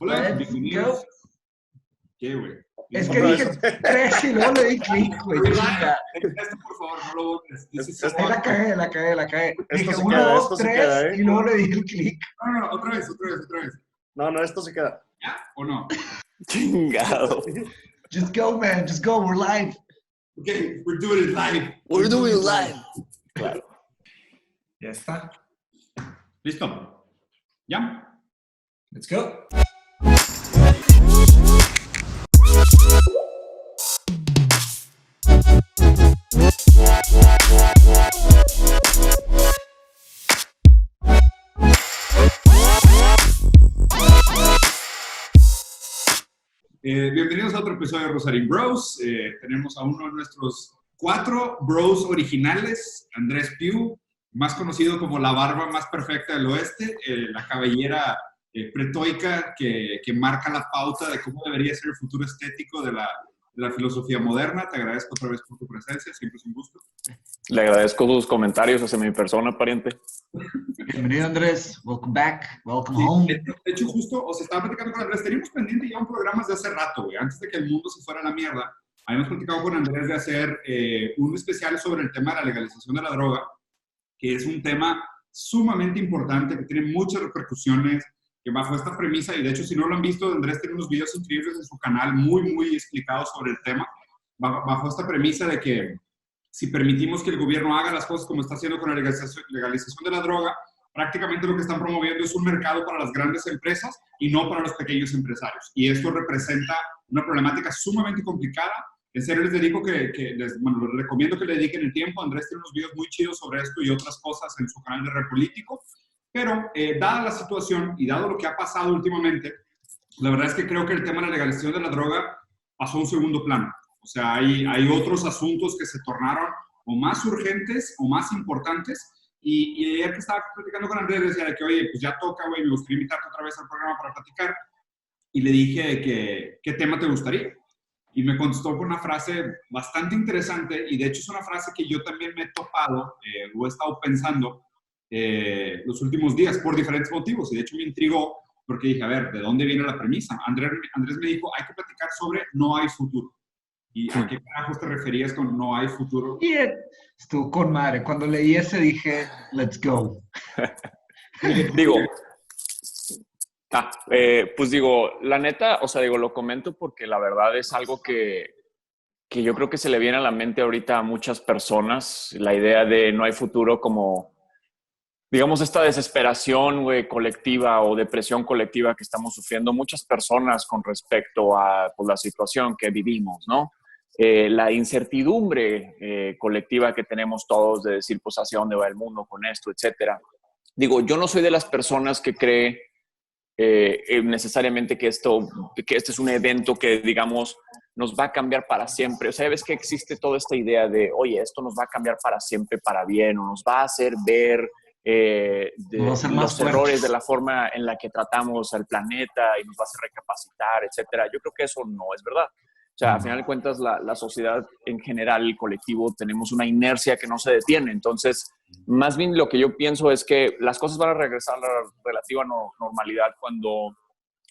Hola, Let's bienvenidos. go. ¿Qué, güey? Es que dije 3 y luego le di clic, güey. Esto, por favor, no lo votes. Ahí la cagué. Esto Dije sí 1, queda, 2, esto sí 3 queda, ¿eh? y luego le di el clic. No, otra vez. No, esto se queda. ¿Ya o no? Chingado. Just go, man. Just go. We're live. Okay, we're doing it live. We're doing it live. Claro. Ya está. ¿Listo? ¿Ya? Let's go. Bienvenidos a otro episodio de Rosarín Bros. Tenemos a uno de nuestros 4 bros originales, Andrés Piu, más conocido como la barba más perfecta del oeste, la cabellera pretoica que marca la pauta de cómo debería ser el futuro estético de la filosofía moderna. Te agradezco otra vez por tu presencia, siempre es un gusto. Le agradezco sus comentarios hacia mi persona, pariente. Bienvenido, Andrés. Welcome back. Welcome Sí, home. de hecho, justo, estaba platicando con Andrés, teníamos pendiente ya un programa de hace rato, güey, antes de que el mundo se fuera a la mierda. Habíamos platicado con Andrés de hacer un especial sobre el tema de la legalización de la droga, que es un tema sumamente importante, que tiene muchas repercusiones, que bajo esta premisa, y de hecho, si no lo han visto, Andrés tiene unos videos increíbles en su canal, muy explicados sobre el tema, bajo esta premisa de que si permitimos que el gobierno haga las cosas como está haciendo con la legalización de la droga, prácticamente lo que están promoviendo es un mercado para las grandes empresas y no para los pequeños empresarios. Y esto representa una problemática sumamente complicada. En serio les dedico les recomiendo que le dediquen el tiempo. Andrés tiene unos videos muy chidos sobre esto y otras cosas en su canal de Repolítico. Pero dada la situación y dado lo que ha pasado últimamente, la verdad es que creo que el tema de la legalización de la droga pasó a un segundo plano. O sea, hay otros asuntos que se tornaron o más urgentes o más importantes. Y ayer que estaba platicando con Andrés, decía que, oye, pues ya toca, güey, me gustaría invitarte otra vez al programa para platicar. Y le dije que, ¿qué tema te gustaría? Y me contestó con una frase bastante interesante, y de hecho es una frase que yo también me he topado, o he estado pensando los últimos días por diferentes motivos. Y de hecho me intrigó porque dije, a ver, ¿de dónde viene la premisa? Andrés me dijo, hay que platicar sobre no hay futuro. ¿Y a qué carajos te referías con no hay futuro? Bien. Estuvo con madre. Cuando leí ese dije, let's go. Pues digo, la neta, o sea, digo, lo comento porque la verdad es algo que yo creo que se le viene a la mente ahorita a muchas personas, la idea de no hay futuro como, digamos, esta desesperación, güey, colectiva o depresión colectiva que estamos sufriendo muchas personas con respecto a pues, la situación que vivimos, ¿no? La incertidumbre colectiva que tenemos todos de decir, pues, hacia dónde va el mundo con esto, etcétera. Digo, yo no soy de las personas que cree necesariamente que este es un evento que, digamos, nos va a cambiar para siempre. O sea, ves que existe toda esta idea de, oye, esto nos va a cambiar para siempre, para bien, o nos va a hacer ver los errores de la forma en la que tratamos al planeta y nos va a hacer recapacitar, etcétera. Yo creo que eso no es verdad. O sea, a final de cuentas, la sociedad en general, el colectivo, tenemos una inercia que no se detiene. Entonces, más bien lo que yo pienso es que las cosas van a regresar a la relativa normalidad cuando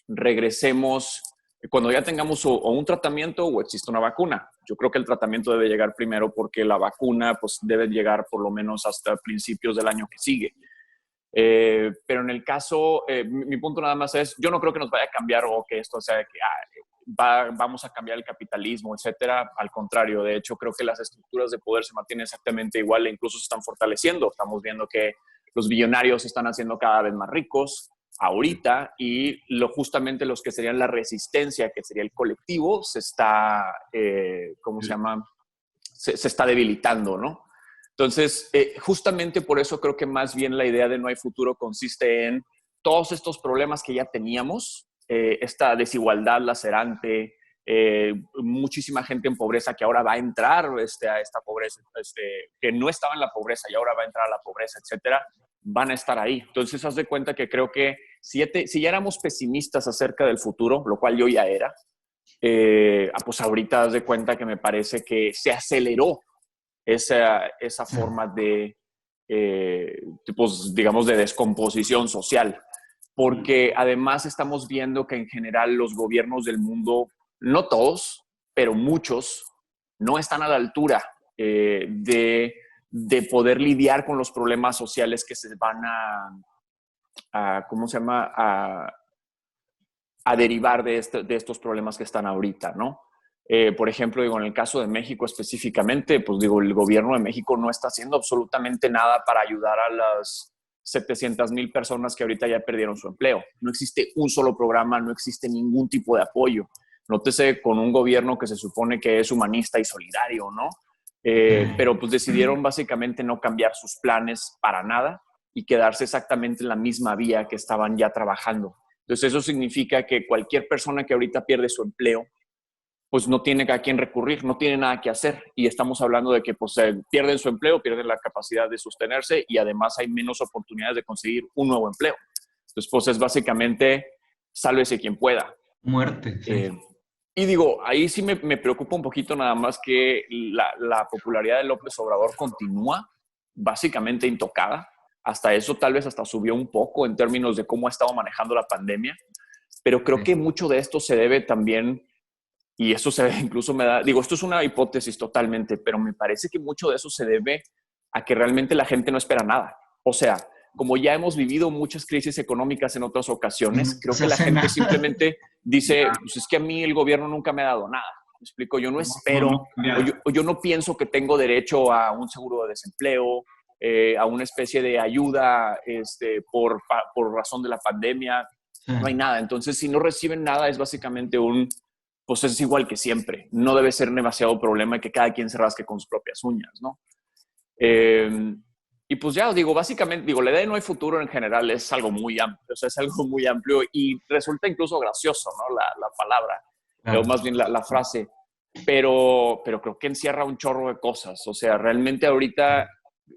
regresemos, cuando ya tengamos o un tratamiento o existe una vacuna. Yo creo que el tratamiento debe llegar primero porque la vacuna pues, debe llegar por lo menos hasta principios del año que sigue. Pero en el caso, mi punto nada más es, yo no creo que nos vaya a cambiar o que esto sea de que vamos a cambiar el capitalismo, etcétera. Al contrario, de hecho, creo que las estructuras de poder se mantienen exactamente igual e incluso se están fortaleciendo. Estamos viendo que los billonarios se están haciendo cada vez más ricos ahorita y justamente los que serían la resistencia, que sería el colectivo, se está, ¿cómo se llama? Se está debilitando, ¿no? Entonces, justamente por eso creo que más bien la idea de no hay futuro consiste en todos estos problemas que ya teníamos, esta desigualdad lacerante, muchísima gente en pobreza que ahora va a entrar a esta pobreza, que no estaba en la pobreza y ahora va a entrar a la pobreza, etcétera, van a estar ahí. Entonces, haz de cuenta que creo que si ya éramos pesimistas acerca del futuro, lo cual yo ya era, pues ahorita haz de cuenta que me parece que se aceleró esa forma de, pues, digamos, de descomposición social. porque además estamos viendo que en general los gobiernos del mundo, no todos, pero muchos, no están a la altura de poder lidiar con los problemas sociales que se van ¿cómo se llama? A derivar de estos problemas que están ahorita, ¿no? Por ejemplo, digo, en el caso de México específicamente, pues digo, el gobierno de México no está haciendo absolutamente nada para ayudar a las 700,000 personas que ahorita ya perdieron su empleo. No existe un solo programa, no existe ningún tipo de apoyo. Nótese con un gobierno que se supone que es humanista y solidario, ¿no? Pero pues decidieron básicamente no cambiar sus planes para nada y quedarse exactamente en la misma vía que estaban ya trabajando. Entonces eso significa que cualquier persona que ahorita pierde su empleo, pues no tiene a quién recurrir, no tiene nada que hacer. Y estamos hablando de que pues, pierden su empleo, pierden la capacidad de sostenerse y además hay menos oportunidades de conseguir un nuevo empleo. Entonces, pues es básicamente sálvese quien pueda. Muerte. Sí. Y digo, ahí sí me preocupa un poquito nada más que la popularidad de López Obrador continúa básicamente intocada. Hasta eso tal vez hasta subió un poco en términos de cómo ha estado manejando la pandemia. Pero creo que mucho de esto se debe también, y eso se incluso me da, digo, esto es una hipótesis totalmente, pero me parece que mucho de eso se debe a que realmente la gente no espera nada. O sea, como ya hemos vivido muchas crisis económicas en otras ocasiones, creo que la gente simplemente dice, pues es que a mí el gobierno nunca me ha dado nada. Me explico, yo no espero, o yo no pienso que tengo derecho a un seguro de desempleo, a una especie de ayuda por razón de la pandemia. No hay nada. Entonces, si no reciben nada, es básicamente pues es igual que siempre. No debe ser demasiado problema que cada quien se rasque con sus propias uñas, ¿no? Y pues ya, digo, básicamente, digo, la idea de no hay futuro en general es algo muy amplio, o sea, es algo muy amplio y resulta incluso gracioso, ¿no? La palabra, o más bien la frase, pero creo que encierra un chorro de cosas. O sea, realmente ahorita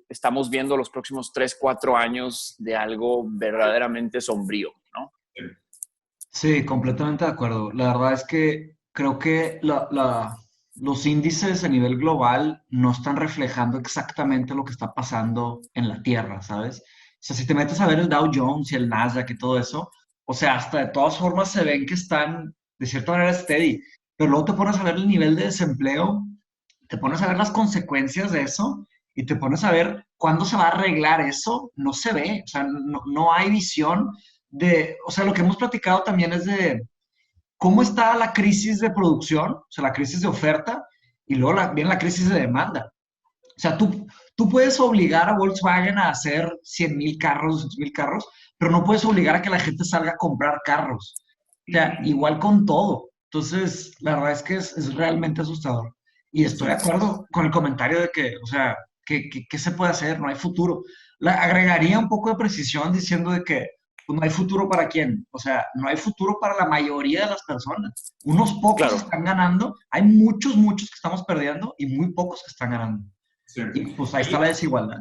estamos viendo los próximos 3, 4 años de algo verdaderamente sombrío, ¿no? Sí, completamente de acuerdo. La verdad es que creo que los índices a nivel global no están reflejando exactamente lo que está pasando en la Tierra, ¿sabes? O sea, si te metes a ver el Dow Jones y el Nasdaq y todo eso, o sea, hasta de todas formas se ven que están de cierta manera steady, pero luego te pones a ver el nivel de desempleo, te pones a ver las consecuencias de eso y te pones a ver cuándo se va a arreglar eso, no se ve, o sea, no hay visión o sea, lo que hemos platicado también es de cómo está la crisis de producción, o sea, la crisis de oferta, y luego viene la crisis de demanda. O sea, tú puedes obligar a Volkswagen a hacer 100,000 carros, 200,000 carros, pero no puedes obligar a que la gente salga a comprar carros. O sea, igual con todo. Entonces, la verdad es que es realmente asustador. Y estoy de acuerdo con el comentario de que, o sea, ¿qué se puede hacer? No hay futuro. Agregaría un poco de precisión diciendo de que pues no hay futuro para quién. O sea, no hay futuro para la mayoría de las personas. Unos pocos están ganando, hay muchos que estamos perdiendo y muy pocos que están ganando. Sí. Y pues ahí está la desigualdad.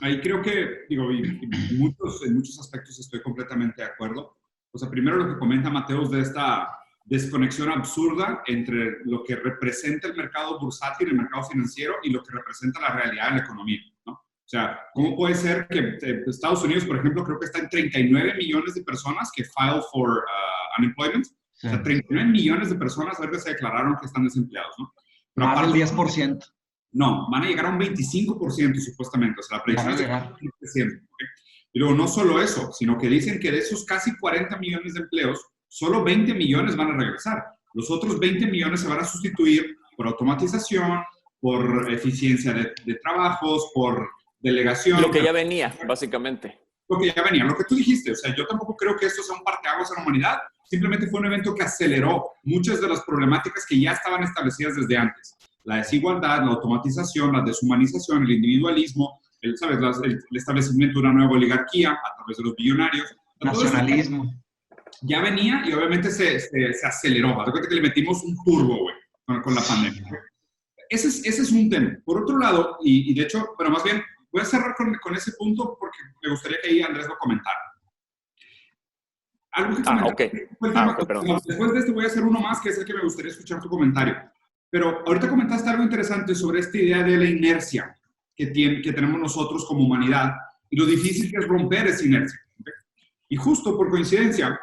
Ahí creo que, digo, en muchos aspectos estoy completamente de acuerdo. O sea, primero lo que comenta Mateus de esta desconexión absurda entre lo que representa el mercado bursátil, el mercado financiero, y lo que representa la realidad de la economía, ¿no? O sea, ¿cómo puede ser que Estados Unidos, por ejemplo, creo que está en 39 millones de personas que file for unemployment? Sí. O sea, 39 millones de personas ahora se declararon que están desempleados, ¿no? Pero más del 10%. No, van a llegar a un 25% supuestamente. O sea, la predicción es de 25%. ¿Okay? Y luego no solo eso, sino que dicen que de esos casi 40 millones de empleos, solo 20 millones van a regresar. Los otros 20 millones se van a sustituir por automatización, por eficiencia de trabajos, por delegación. Lo que ya venía, básicamente. Lo que ya venía, lo que tú dijiste. O sea, yo tampoco creo que esto sea un parteaguas en la humanidad. Simplemente fue un evento que aceleró muchas de las problemáticas que ya estaban establecidas desde antes. La desigualdad, la automatización, la deshumanización, el individualismo, el establecimiento de una nueva oligarquía a través de los billonarios. Nacionalismo. Ya venía y obviamente se aceleró. Haz de cuenta que le metimos un turbo, güey, con la pandemia. Ese es un tema. Por otro lado, y de hecho, pero más bien, voy a cerrar con ese punto porque me gustaría que ahí Andrés lo comentara. Algo que perdón. Después de este voy a hacer uno más, que es el que me gustaría escuchar tu comentario. Pero ahorita comentaste algo interesante sobre esta idea de la inercia que tenemos nosotros como humanidad y lo difícil que es romper esa inercia. ¿Okay? Y justo por coincidencia,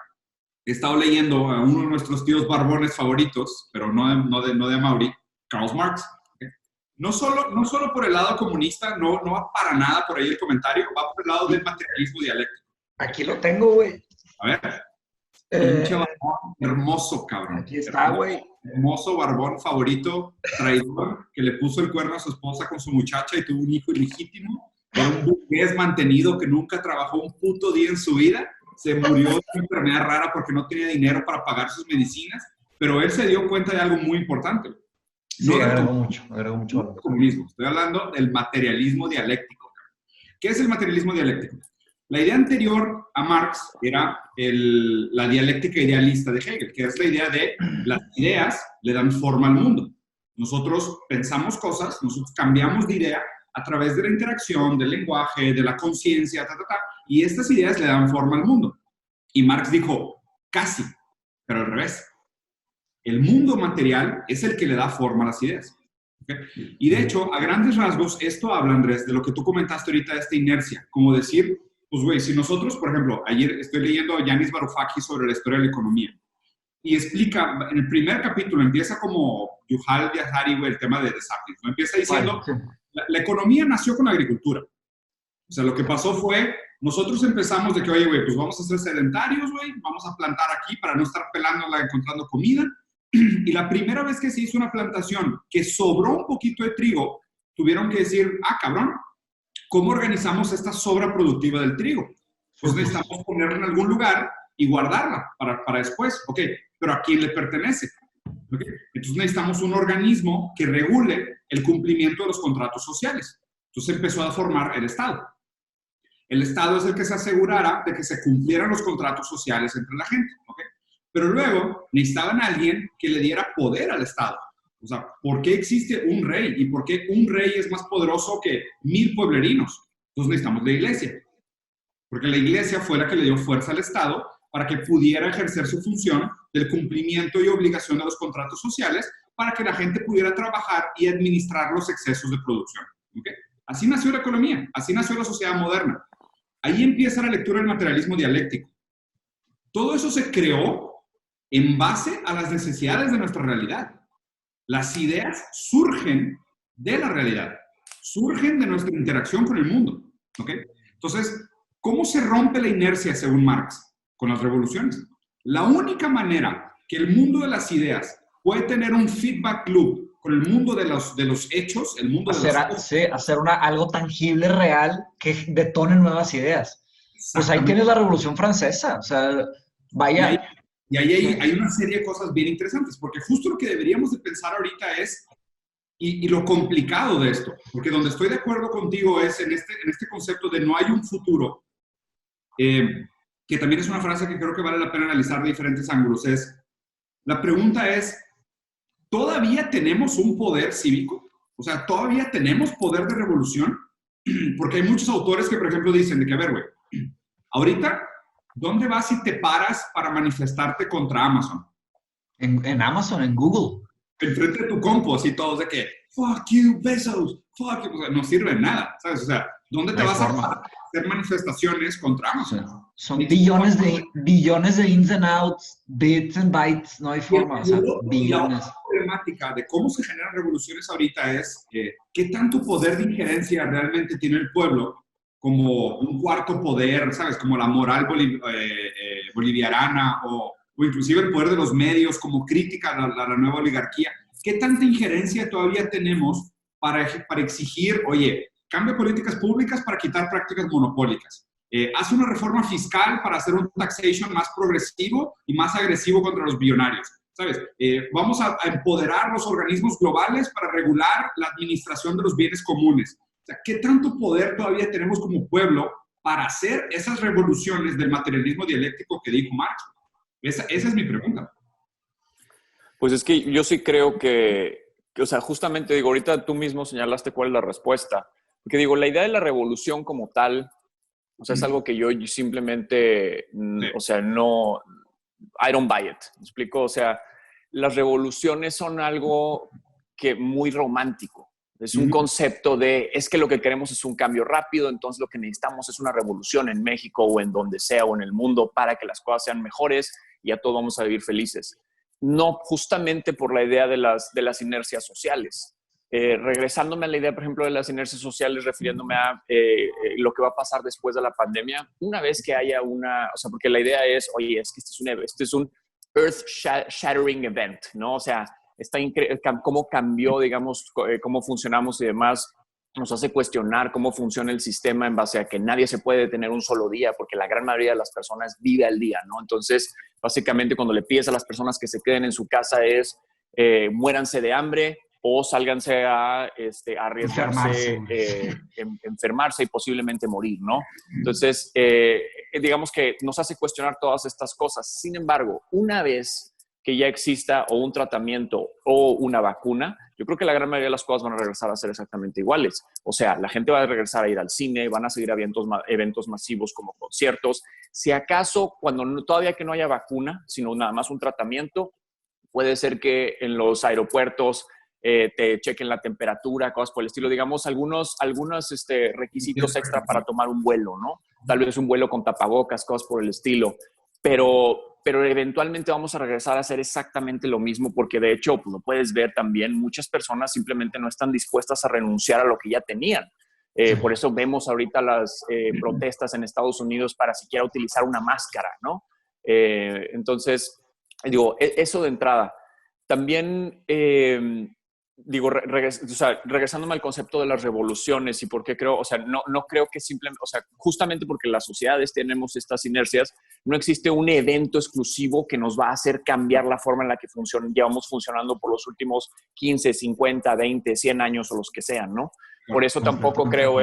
he estado leyendo a uno de nuestros tíos barbones favoritos, pero no de Mauri, Karl Marx. ¿Okay? No solo por el lado comunista, no va para nada por ahí el comentario, va por el lado del materialismo dialéctico. Aquí lo tengo, güey. A ver. Pinche barbón hermoso, cabrón. Aquí está, güey. Hermoso barbón favorito, traidor, que le puso el cuerno a su esposa con su muchacha y tuvo un hijo ilegítimo. Era un burgués mantenido que nunca trabajó un puto día en su vida. Se murió de una enfermedad rara porque no tenía dinero para pagar sus medicinas. Pero él se dio cuenta de algo muy importante. Sí, agregó mucho valor. Comunismo. Estoy hablando del materialismo dialéctico. ¿Qué es el materialismo dialéctico? La idea anterior a Marx era la dialéctica idealista de Hegel, que es la idea de las ideas le dan forma al mundo. Nosotros pensamos cosas, nosotros cambiamos de idea a través de la interacción, del lenguaje, de la conciencia, y estas ideas le dan forma al mundo. Y Marx dijo, casi, pero al revés. El mundo material es el que le da forma a las ideas. ¿Okay? Y de hecho, a grandes rasgos, esto habla, Andrés, de lo que tú comentaste ahorita, de esta inercia, como decir, pues güey, si nosotros, por ejemplo, ayer estoy leyendo a Yanis Varoufakis sobre la historia de la economía, y explica, en el primer capítulo, empieza como Yuval Harari, güey, el tema de desarrollo, ¿no? Empieza diciendo, la economía nació con la agricultura. O sea, lo que pasó fue, nosotros empezamos de que, oye, güey, pues vamos a ser sedentarios, güey, vamos a plantar aquí para no estar pelándola encontrando comida. Y la primera vez que se hizo una plantación que sobró un poquito de trigo, tuvieron que decir, ah, cabrón, ¿cómo organizamos esta sobra productiva del trigo? Pues necesitamos ponerla en algún lugar y guardarla para después. Ok, pero ¿a quién le pertenece? Okay. Entonces necesitamos un organismo que regule el cumplimiento de los contratos sociales. Entonces empezó a formar el Estado. El Estado es el que se asegurara de que se cumplieran los contratos sociales entre la gente. ¿Okay? Pero luego necesitaban a alguien que le diera poder al Estado. O sea, ¿por qué existe un rey? ¿Y por qué un rey es más poderoso que 1000 pueblerinos? Entonces necesitamos la iglesia. Porque la iglesia fue la que le dio fuerza al Estado para que pudiera ejercer su función del cumplimiento y obligación de los contratos sociales para que la gente pudiera trabajar y administrar los excesos de producción. ¿Okay? Así nació la economía, así nació la sociedad moderna. Ahí empieza la lectura del materialismo dialéctico. Todo eso se creó en base a las necesidades de nuestra realidad. Las ideas surgen de la realidad, surgen de nuestra interacción con el mundo. ¿Okay? Entonces, ¿cómo se rompe la inercia según Marx? Con las revoluciones. La única manera que el mundo de las ideas puede tener un feedback loop con el mundo de los hechos, el mundo de hacer algo tangible, real, que detone nuevas ideas. Pues ahí tienes la Revolución Francesa, o sea, vaya. Y ahí hay una serie de cosas bien interesantes, porque justo lo que deberíamos de pensar ahorita es, y lo complicado de esto, porque donde estoy de acuerdo contigo es en este concepto de no hay un futuro, que también es una frase que creo que vale la pena analizar de diferentes ángulos, la pregunta es, ¿todavía tenemos un poder cívico? O sea, ¿todavía tenemos poder de revolución? Porque hay muchos autores que, por ejemplo, dicen de que, a ver, güey, ahorita, ¿dónde vas si te paras para manifestarte contra Amazon? En Amazon, en Google. Enfrente de tu compu, así todos de que, fuck you, Bezos, fuck you. O sea, no sirve de nada, ¿sabes? O sea, ¿dónde te vas a hacer manifestaciones contra Amazon? Son billones de ins and outs, bits and bytes, no hay forma, o sea, billones. La problemática de cómo se generan revoluciones ahorita es qué tanto poder de injerencia realmente tiene el pueblo como un cuarto poder, ¿sabes? Como la moral boliviana o inclusive el poder de los medios como crítica a la nueva oligarquía. ¿Qué tanta injerencia todavía tenemos para exigir, oye, cambia políticas públicas para quitar prácticas monopólicas? Hace una reforma fiscal para hacer un taxation más progresivo y más agresivo contra los billonarios, ¿sabes? Vamos a empoderar los organismos globales para regular la administración de los bienes comunes. O sea, ¿qué tanto poder todavía tenemos como pueblo para hacer esas revoluciones del materialismo dialéctico que dijo Marx? Esa es mi pregunta. Pues es que yo sí creo que, o sea, justamente digo, ahorita tú mismo señalaste cuál es la respuesta. Porque digo, la idea de la revolución como tal, o sea, es algo que yo simplemente, o sea, no, I don't buy it. ¿Me explico? O sea, las revoluciones son algo que muy romántico. Es un concepto de, es que lo que queremos es un cambio rápido, entonces lo que necesitamos es una revolución en México o en donde sea o en el mundo para que las cosas sean mejores y a todos vamos a vivir felices. No justamente por la idea de las inercias sociales. Regresándome a la idea, por ejemplo, de las inercias sociales, refiriéndome a lo que va a pasar después de la pandemia, una vez que haya o sea, porque la idea es, oye, es que este es un earth-shattering event, ¿no? O sea, cómo cambió, digamos, cómo funcionamos y demás, nos hace cuestionar cómo funciona el sistema en base a que nadie se puede detener un solo día, porque la gran mayoría de las personas vive al día, ¿no? Entonces, básicamente, cuando le pides a las personas que se queden en su casa es, muéranse de hambre o sálganse a arriesgarse, enfermarse y posiblemente morir, ¿no? Entonces, digamos que nos hace cuestionar todas estas cosas. Sin embargo, una vez que ya exista o un tratamiento o una vacuna, yo creo que la gran mayoría de las cosas van a regresar a ser exactamente iguales. O sea, la gente va a regresar a ir al cine, van a seguir a eventos masivos como conciertos. Si acaso, todavía que no haya vacuna, sino nada más un tratamiento, puede ser que en los aeropuertos te chequen la temperatura, cosas por el estilo, digamos, algunos requisitos extra para tomar un vuelo, ¿no? Tal vez un vuelo con tapabocas, cosas por el estilo. Pero eventualmente vamos a regresar a hacer exactamente lo mismo porque de hecho, pues, lo puedes ver también, muchas personas simplemente no están dispuestas a renunciar a lo que ya tenían. Por eso vemos ahorita las protestas en Estados Unidos para siquiera utilizar una máscara, ¿no? Entonces, digo, eso de entrada. También, regresándome al concepto de las revoluciones y por qué creo, o sea, no creo que simplemente, o sea, justamente porque las sociedades tenemos estas inercias, no existe un evento exclusivo que nos va a hacer cambiar la forma en la que llevamos funcionando por los últimos 15, 50, 20, 100 años o los que sean, ¿no? Por eso tampoco creo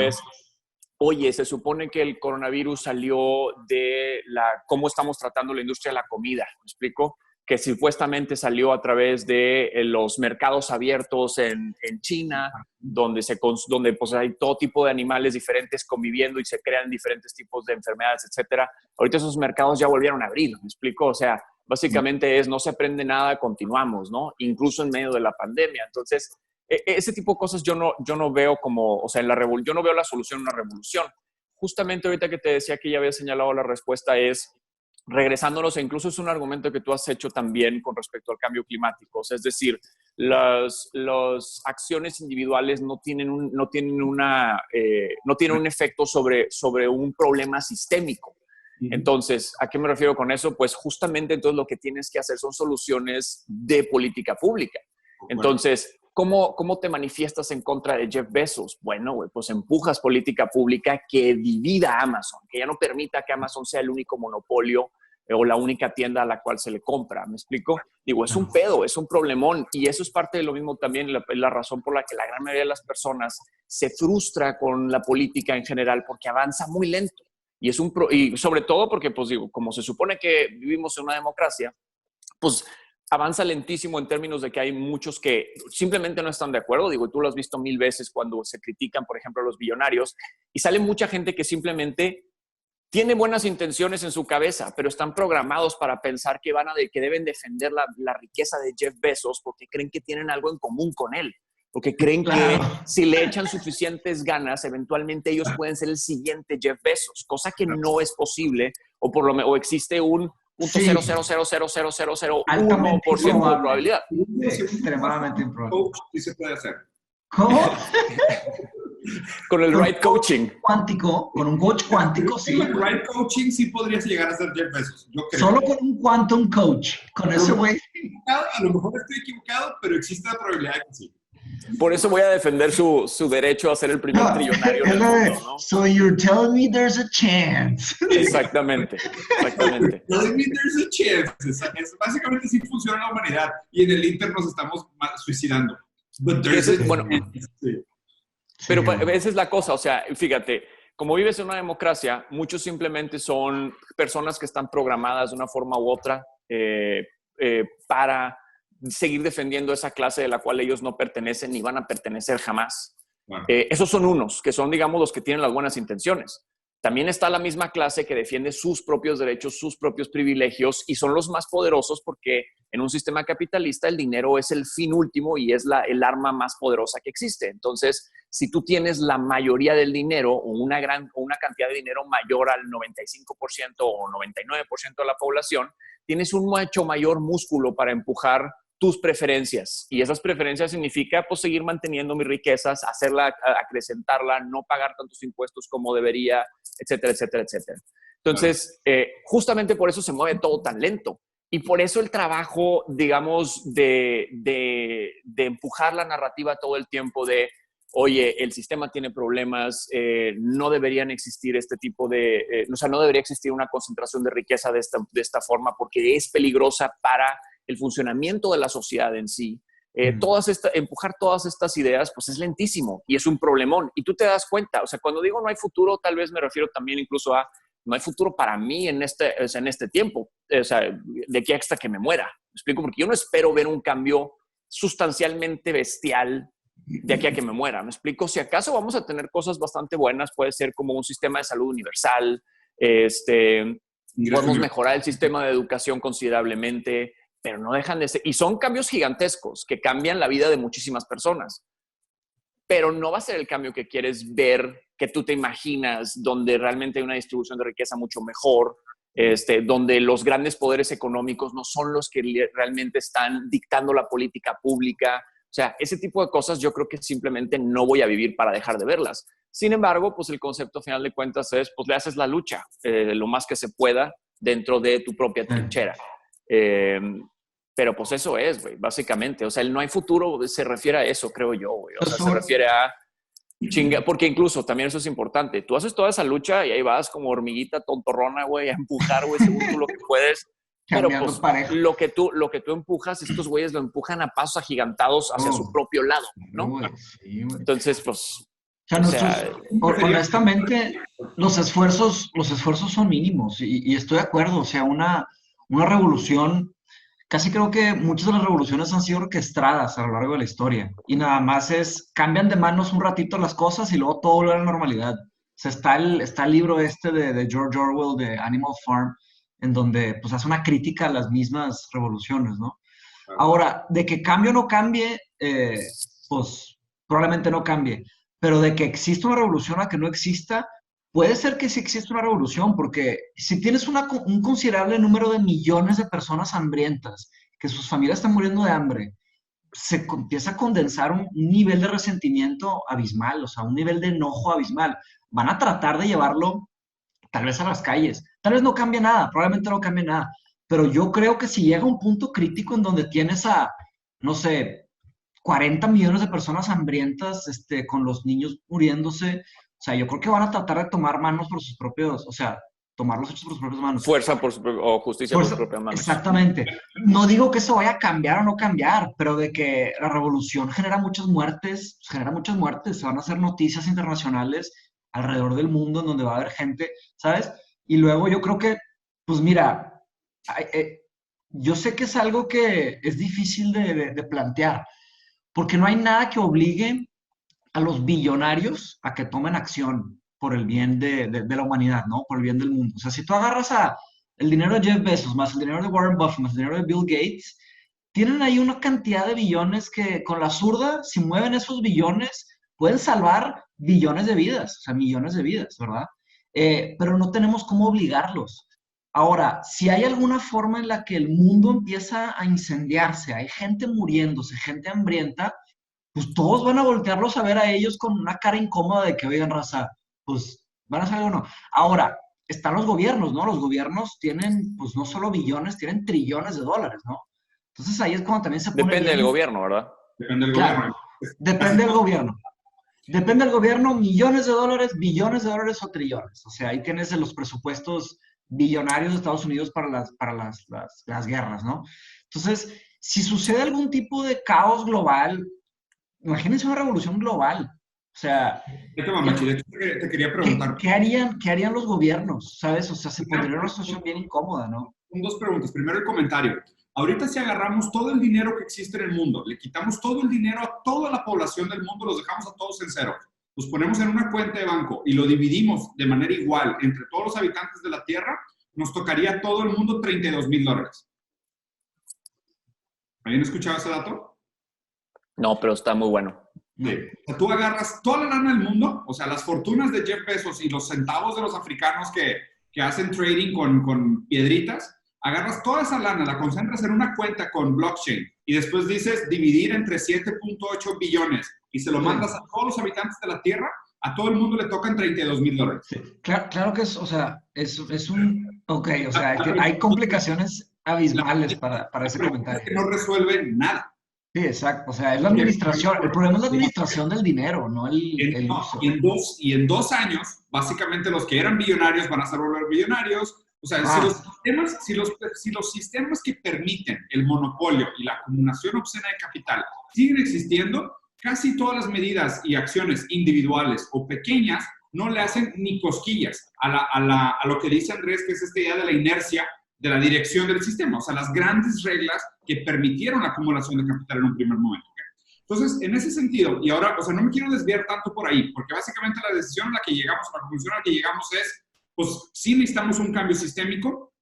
oye, se supone que el coronavirus salió de cómo estamos tratando la industria de la comida, ¿me explico? Que supuestamente salió a través de los mercados abiertos en China, donde pues hay todo tipo de animales diferentes conviviendo y se crean diferentes tipos de enfermedades, etcétera. Ahorita esos mercados ya volvieron a abrir, ¿me explico? O sea, básicamente no se aprende nada, continuamos, ¿no? Incluso en medio de la pandemia. Entonces, ese tipo de cosas yo no veo como, o sea, yo no veo la solución en una revolución. Justamente ahorita que te decía que ya había señalado la respuesta es, regresándonos, e incluso es un argumento que tú has hecho también con respecto al cambio climático. O sea, es decir, las acciones individuales no tienen un efecto sobre un problema sistémico. Entonces, ¿a qué me refiero con eso? Pues justamente entonces lo que tienes que hacer son soluciones de política pública. Entonces, ¿cómo te manifiestas en contra de Jeff Bezos? Bueno, pues empujas política pública que divida a Amazon, que ya no permita que Amazon sea el único monopolio o la única tienda a la cual se le compra. ¿Me explico? Digo, es un pedo, es un problemón y eso es parte de lo mismo también, la razón por la que la gran mayoría de las personas se frustra con la política en general porque avanza muy lento. Y sobre todo porque, pues digo, como se supone que vivimos en una democracia, pues avanza lentísimo en términos de que hay muchos que simplemente no están de acuerdo. Digo, tú lo has visto 1000 veces cuando se critican, por ejemplo, a los billonarios y sale mucha gente que simplemente tiene buenas intenciones en su cabeza, pero están programados para pensar que deben defender la riqueza de Jeff Bezos porque creen que tienen algo en común con él. Porque creen que si le echan suficientes ganas, eventualmente ellos pueden ser el siguiente Jeff Bezos, cosa que no es posible, o existe un 0.0000001% de probabilidad. Extremadamente improbable. Coach, sí se puede hacer. ¿Cómo? Con el right coaching. Con un coach cuántico, sí. Con el right coaching sí podrías llegar a ser Jeff Bezos, yo creo. Solo con un quantum coach, con ese güey. A lo mejor estoy equivocado, pero existe la probabilidad de que sí. Por eso voy a defender su derecho a ser el primer trillonario del mundo, ¿no? So you're telling me there's a chance. Exactamente. Telling me there's a chance. Básicamente sí funciona la humanidad y en el Inter nos estamos suicidando. Pero esa es la cosa, o sea, fíjate, como vives en una democracia, muchos simplemente son personas que están programadas de una forma u otra para seguir defendiendo esa clase de la cual ellos no pertenecen ni van a pertenecer jamás. Wow. Esos son unos, que son, digamos, los que tienen las buenas intenciones. también está la misma clase que defiende sus propios derechos, sus propios privilegios y son los más poderosos porque en un sistema capitalista el dinero es el fin último y es el arma más poderosa que existe. Entonces, si tú tienes la mayoría del dinero o una cantidad de dinero mayor al 95% o 99% de la población, tienes un mucho mayor músculo para empujar tus preferencias. Y esas preferencias significa pues seguir manteniendo mis riquezas, acrecentarla, no pagar tantos impuestos como debería, etcétera, etcétera, etcétera. Entonces, justamente por eso se mueve todo tan lento. Y por eso el trabajo, digamos, de empujar la narrativa todo el tiempo de, oye, el sistema tiene problemas, no deberían existir este tipo de, o sea, no debería existir una concentración de riqueza de esta forma porque es peligrosa para el funcionamiento de la sociedad en sí. Empujar todas estas ideas, pues es lentísimo y es un problemón. Y tú te das cuenta, o sea, cuando digo no hay futuro, tal vez me refiero también incluso a no hay futuro para mí en este tiempo, o sea, de aquí hasta que me muera. ¿Me explico? Porque yo no espero ver un cambio sustancialmente bestial de aquí a que me muera. ¿Me explico? Si acaso vamos a tener cosas bastante buenas, puede ser como un sistema de salud universal, podemos mejorar el sistema de educación considerablemente, pero no dejan de ser, y son cambios gigantescos que cambian la vida de muchísimas personas, pero no va a ser el cambio que quieres ver, que tú te imaginas, donde realmente hay una distribución de riqueza mucho mejor, donde los grandes poderes económicos no son los que realmente están dictando la política pública. O sea, ese tipo de cosas yo creo que simplemente no voy a vivir para dejar de verlas. Sin embargo, pues el concepto a final de cuentas es, pues le haces la lucha lo más que se pueda dentro de tu propia trinchera. Pero pues eso es, güey, básicamente. O sea, el no hay futuro se refiere a eso, creo yo, güey. O sea, se refiere a porque incluso también eso es importante. Tú haces toda esa lucha y ahí vas como hormiguita tontorrona, güey, a empujar, güey, según tú lo que puedes. Pero pues lo que tú empujas, estos güeyes lo empujan a pasos agigantados hacia su propio lado, ¿no? Sí, güey. Entonces, pues... honestamente, los esfuerzos son mínimos y estoy de acuerdo. O sea, una revolución, casi creo que muchas de las revoluciones han sido orquestadas a lo largo de la historia y nada más cambian de manos un ratito las cosas y luego todo vuelve a la normalidad. O sea, está el libro de George Orwell de Animal Farm, en donde pues hace una crítica a las mismas revoluciones, ¿no? Ahora, de que cambie o no cambie, pues probablemente no cambie, pero de que exista una revolución a que no exista, puede ser que sí exista una revolución, porque si tienes un considerable número de millones de personas hambrientas, que sus familias están muriendo de hambre, se empieza a condensar un nivel de resentimiento abismal, o sea, un nivel de enojo abismal. Van a tratar de llevarlo tal vez a las calles. Tal vez no cambie nada, probablemente no cambie nada, pero yo creo que si llega un punto crítico en donde tienes no sé, 40 millones de personas hambrientas, con los niños muriéndose, o sea, yo creo que van a tratar de tomar manos por sus propios, o sea, tomar los hechos por sus propias manos. Fuerza o justicia por sus propias manos. Exactamente. No digo que eso vaya a cambiar o no cambiar, pero de que la revolución genera muchas muertes, se van a hacer noticias internacionales alrededor del mundo en donde va a haber gente, ¿sabes? Y luego yo creo que, pues mira, yo sé que es algo que es difícil de plantear, porque no hay nada que obligue a los billonarios a que tomen acción por el bien de la humanidad, ¿no? Por el bien del mundo. O sea, si tú agarras el dinero de Jeff Bezos, más el dinero de Warren Buffett, más el dinero de Bill Gates, tienen ahí una cantidad de billones que con la zurda, si mueven esos billones, pueden salvar billones de vidas, o sea, millones de vidas, ¿verdad? Pero no tenemos cómo obligarlos. Ahora, si hay alguna forma en la que el mundo empieza a incendiarse, hay gente muriéndose, gente hambrienta, pues todos van a voltearlos a ver a ellos con una cara incómoda de que, oigan, raza, pues, ¿van a salir o no? Ahora, están los gobiernos, ¿no? Los gobiernos tienen, pues, no solo billones, tienen trillones de dólares, ¿no? Entonces ahí es cuando también se pone... Depende del gobierno, ¿verdad? Depende del gobierno. Depende del gobierno. Depende del gobierno, millones de dólares, billones de dólares o trillones. O sea, ahí tienes los presupuestos billonarios de Estados Unidos para las guerras, ¿no? Entonces, si sucede algún tipo de caos global, imagínense una revolución global. O sea, te quería preguntar. ¿Qué harían los gobiernos? ¿Sabes? O sea, se pondría en una situación bien incómoda, ¿no? Dos preguntas. Primero, el comentario. Ahorita si agarramos todo el dinero que existe en el mundo, le quitamos todo el dinero a toda la población del mundo, los dejamos a todos en cero. los ponemos en una cuenta de banco y lo dividimos de manera igual entre todos los habitantes de la Tierra, nos tocaría a todo el mundo $32,000. ¿Alguien escuchado ese dato? No, pero está muy bueno. Sí. O sea, tú agarras toda la lana del mundo, o sea, las fortunas de Jeff Bezos y los centavos de los africanos que hacen trading con piedritas, agarras toda esa lana, la concentras en una cuenta con blockchain y después dices dividir entre 7.8 billones y se lo mandas a todos los habitantes de la Tierra, a todo el mundo le tocan $32,000. Sí. Claro que es, o sea, es un... Ok, o sea, hay complicaciones abismales para ese comentario. Que no resuelve nada. Sí, exacto. O sea, es la administración. El problema es la administración del dinero, no el uso. Y en 2 años, básicamente los que eran billonarios van a ser volver billonarios. O sea, si los sistemas que permiten el monopolio y la acumulación obscena de capital siguen existiendo, casi todas las medidas y acciones individuales o pequeñas no le hacen ni cosquillas a lo que dice Andrés, que es esta idea de la inercia, de la dirección del sistema. O sea, las grandes reglas que permitieron la acumulación de capital en un primer momento. ¿Okay? Entonces, en ese sentido, y ahora, o sea, no me quiero desviar tanto por ahí, porque básicamente la decisión a la que llegamos, la conclusión a la que llegamos es, pues sí necesitamos un cambio sistémico,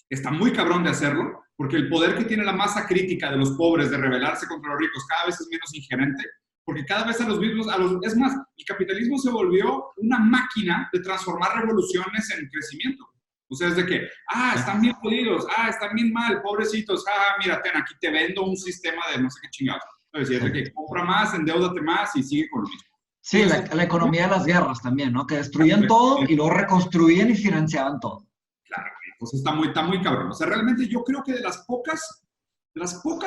está muy cabrón de hacerlo, porque el poder que tiene la masa crítica de los pobres de rebelarse contra los ricos cada vez es menos ingerente, porque cada vez es más, el capitalismo se volvió una máquina de transformar revoluciones en crecimiento. O sea, es de que, están bien jodidos, están bien mal, pobrecitos, mira, aquí te vendo un sistema de no sé qué chingados. Entonces, es de que compra más, endeúdate más y sigue con lo mismo. Sí, la economía de las guerras también, ¿no? Que destruían todo y luego reconstruían y financiaban todo. Claro, pues está muy cabrón. O sea, realmente yo creo que de las pocas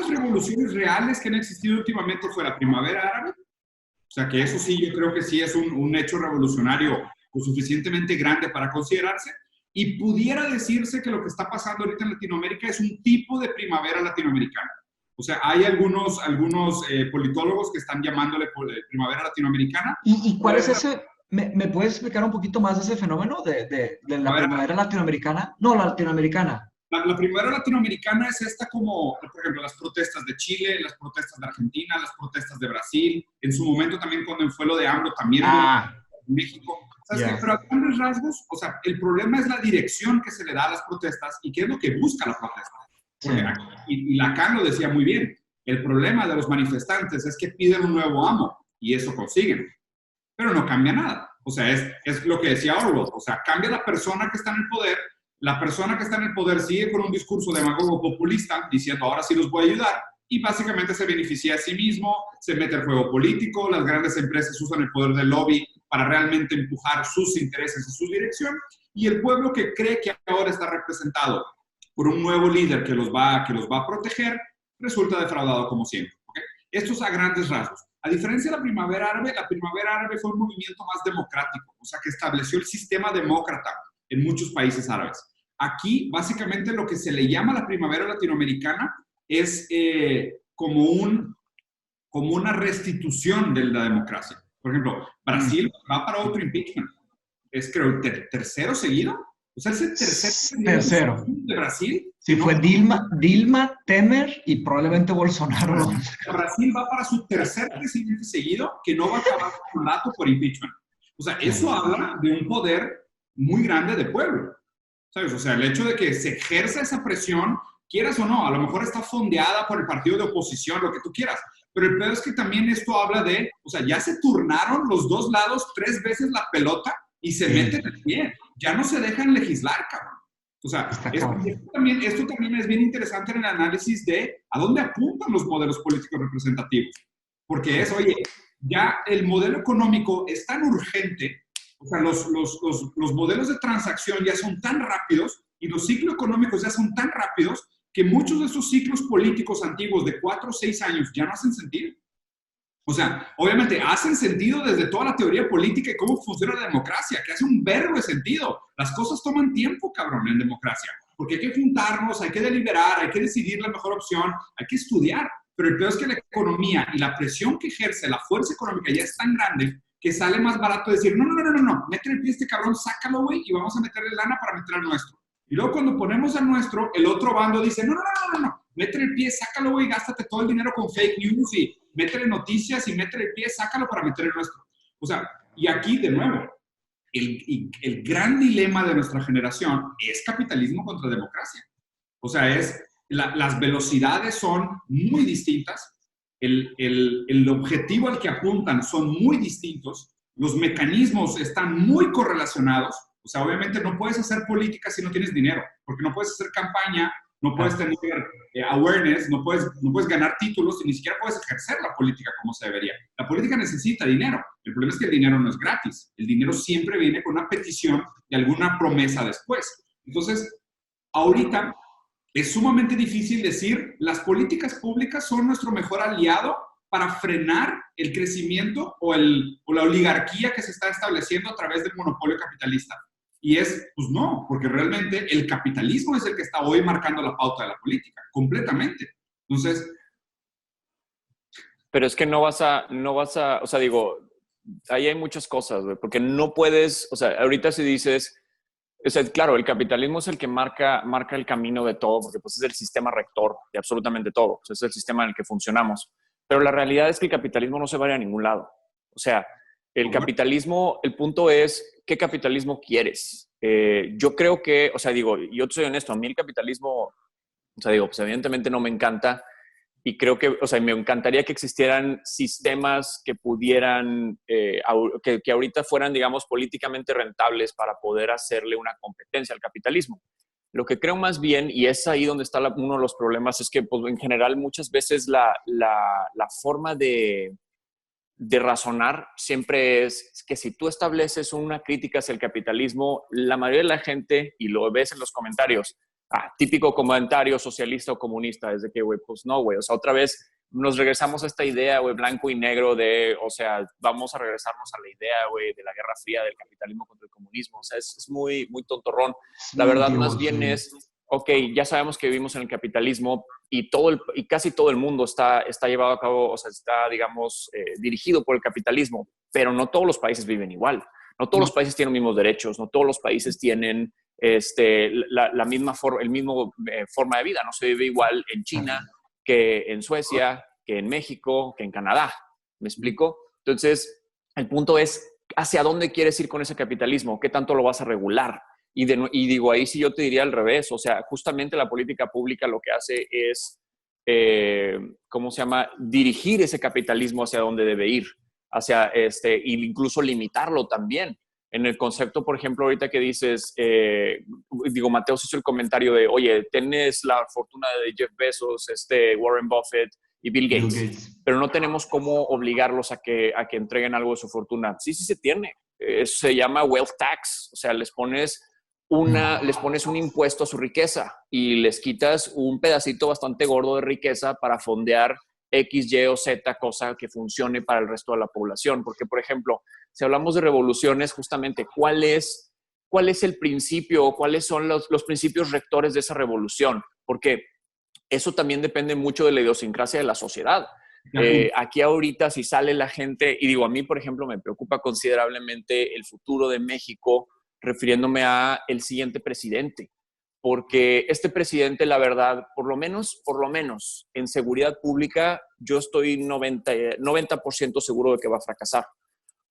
revoluciones reales que han existido últimamente fue la primavera árabe. O sea, que eso sí, yo creo que sí es un hecho revolucionario lo suficientemente grande para considerarse. Y pudiera decirse que lo que está pasando ahorita en Latinoamérica es un tipo de primavera latinoamericana. O sea, hay algunos politólogos que están llamándole primavera latinoamericana. ¿Y cuál es ese? ¿Me puedes explicar un poquito más de ese fenómeno de la primavera latinoamericana? No, la latinoamericana. La primavera latinoamericana es esta como, por ejemplo, las protestas de Chile, las protestas de Argentina, las protestas de Brasil. En su momento también cuando fue lo de AMLO también en México. ¿Sabes? Pero a grandes rasgos, o sea, el problema es la dirección que se le da a las protestas y qué es lo que busca la protesta. Sí. Y Lacan lo decía muy bien. El problema de los manifestantes es que piden un nuevo amo y eso consiguen. Pero no cambia nada. O sea, es lo que decía Orwell. O sea, cambia la persona que está en el poder. La persona que está en el poder sigue con un discurso demagogo populista diciendo ahora sí los voy a ayudar. Y básicamente se beneficia a sí mismo, se mete el juego político, las grandes empresas usan el poder del lobby para realmente empujar sus intereses y su dirección, y el pueblo que cree que ahora está representado por un nuevo líder que los va a proteger, resulta defraudado como siempre. ¿Okay? Esto es a grandes rasgos. A diferencia de la primavera árabe fue un movimiento más democrático, o sea, que estableció el sistema demócrata en muchos países árabes. Aquí, básicamente, lo que se le llama la primavera latinoamericana es como una restitución de la democracia. Por ejemplo, Brasil va para otro impeachment. Es, creo, tercero seguido. O sea, es el tercero de Brasil. Sí, fue Dilma, Temer y probablemente Bolsonaro. Brasil va para su tercer presidente seguido que no va a acabar su mandato por impeachment. O sea, eso habla de un poder muy grande de pueblo. ¿Sabes? O sea, el hecho de que se ejerza esa presión, quieras o no, a lo mejor está fondeada por el partido de oposición, lo que tú quieras. Pero el peor es que también esto habla de, o sea, ya se turnaron los dos lados 3 veces la pelota y se meten el pie. Ya no se dejan legislar, cabrón. O sea, esto también es bien interesante en el análisis de a dónde apuntan los modelos políticos representativos. Porque es, oye, ya el modelo económico es tan urgente, o sea, los modelos de transacción ya son tan rápidos y los ciclos económicos ya son tan rápidos que muchos de esos ciclos políticos antiguos de 4 o 6 años ya no hacen sentido. O sea, obviamente hacen sentido desde toda la teoría política y cómo funciona la democracia, que hace un verbo de sentido. Las cosas toman tiempo, cabrón, en democracia, porque hay que juntarnos, hay que deliberar, hay que decidir la mejor opción, hay que estudiar. Pero el peor es que la economía y la presión que ejerce la fuerza económica ya es tan grande que sale más barato decir, no, métele el pie a este cabrón, sácalo, güey, y vamos a meterle lana para meter al nuestro. Y luego cuando ponemos al nuestro, el otro bando dice, no, métele el pie, sácalo, güey, gástate todo el dinero con fake news y métele noticias y métele el pie, sácalo para meter el nuestro. O sea, Y aquí, de nuevo, el gran dilema de nuestra generación es capitalismo contra democracia. O sea, las velocidades son muy distintas, el objetivo al que apuntan son muy distintos, los mecanismos están muy correlacionados. O sea, obviamente no puedes hacer política si no tienes dinero, porque no puedes hacer campaña, no puedes tener awareness, no puedes ganar títulos y ni siquiera puedes ejercer la política como se debería. La política necesita dinero. El problema es que el dinero no es gratis. El dinero siempre viene con una petición y alguna promesa después. Entonces, ahorita es sumamente difícil decir las políticas públicas son nuestro mejor aliado para frenar el crecimiento o la oligarquía que se está estableciendo a través del monopolio capitalista. Y pues no, porque realmente el capitalismo es el que está hoy marcando la pauta de la política, completamente. Entonces... Pero es que no vas a, o sea, digo, ahí hay muchas cosas, güey, porque no puedes, o sea, ahorita si dices, o sea, claro, el capitalismo es el que marca el camino de todo, porque pues es el sistema rector de absolutamente todo, o sea, es el sistema en el que funcionamos. Pero la realidad es que el capitalismo no se va a ir a ningún lado. O sea, el capitalismo, el punto es, ¿qué capitalismo quieres? Yo creo que, o sea, digo, yo soy honesto, a mí el capitalismo, o sea, digo, pues evidentemente no me encanta y creo que, o sea, me encantaría que existieran sistemas que pudieran, que ahorita fueran, digamos, políticamente rentables para poder hacerle una competencia al capitalismo. Lo que creo más bien, y es ahí donde está uno de los problemas, es que pues, en general muchas veces la forma de razonar siempre es que si tú estableces una crítica hacia el capitalismo, la mayoría de la gente, y lo ves en los comentarios, típico comentario socialista o comunista, es de que, güey, pues no, güey, o sea, otra vez nos regresamos a esta idea, güey, blanco y negro de, o sea, vamos a regresarnos a la idea, güey, de la Guerra Fría, del capitalismo contra el comunismo, o sea, es muy, muy tontorrón. La verdad, más bien es, ok, ya sabemos que vivimos en el capitalismo y casi todo el mundo está llevado a cabo, o sea, está, digamos, dirigido por el capitalismo, pero no todos los países viven igual. No todos los países tienen los mismos derechos, no todos los países tienen la misma forma de vida. No se vive igual en China que en Suecia, que en México, que en Canadá. ¿Me explico? Entonces, el punto es, ¿hacia dónde quieres ir con ese capitalismo? ¿Qué tanto lo vas a regular? Y digo, ahí sí yo te diría al revés. O sea, justamente la política pública lo que hace es, ¿cómo se llama? Dirigir ese capitalismo hacia dónde debe ir. E incluso limitarlo también. En el concepto, por ejemplo, ahorita que dices, digo, Mateo hizo el comentario de, oye, tienes la fortuna de Jeff Bezos, Warren Buffett y Bill Gates, pero no tenemos cómo obligarlos a que entreguen algo de su fortuna. Sí se tiene. Eso se llama wealth tax. O sea, les pones un impuesto a su riqueza y les quitas un pedacito bastante gordo de riqueza para fondear X, Y o Z cosa que funcione para el resto de la población. Porque, por ejemplo, si hablamos de revoluciones, justamente, ¿cuál es el principio? ¿Cuáles son los principios rectores de esa revolución? Porque eso también depende mucho de la idiosincrasia de la sociedad. Aquí ahorita, si sale la gente, y digo, a mí, por ejemplo, me preocupa considerablemente el futuro de México, refiriéndome a el siguiente presidente. Porque este presidente, la verdad, por lo menos, en seguridad pública, yo estoy 90% seguro de que va a fracasar,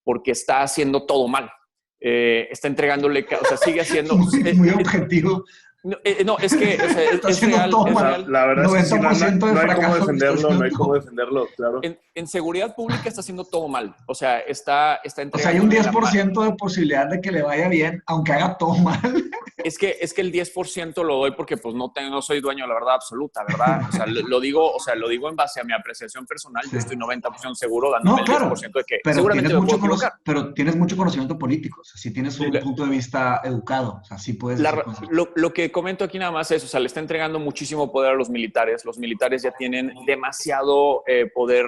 porque está haciendo todo mal. Está entregándole, o sea, sigue haciendo... muy objetivo. No, es que o sea, es real. La verdad es que no hay cómo defenderlo, no hay cómo defenderlo, claro. En seguridad pública está haciendo todo mal. O sea, está entregando... O sea, hay un 10% de posibilidad de que le vaya bien, aunque haga todo mal. Es que el 10% lo doy porque pues no soy dueño de la verdad absoluta, ¿verdad? O sea, lo digo en base a mi apreciación personal. Sí. Yo estoy 90% seguro dándome el 10% de que seguramente me puedo equivocar. Pero tienes mucho conocimiento político. O sea, si tienes un punto de vista educado. O sea, sí puedes... Lo que comento aquí nada más es, o sea, le está entregando muchísimo poder a los militares. Los militares ya tienen demasiado poder.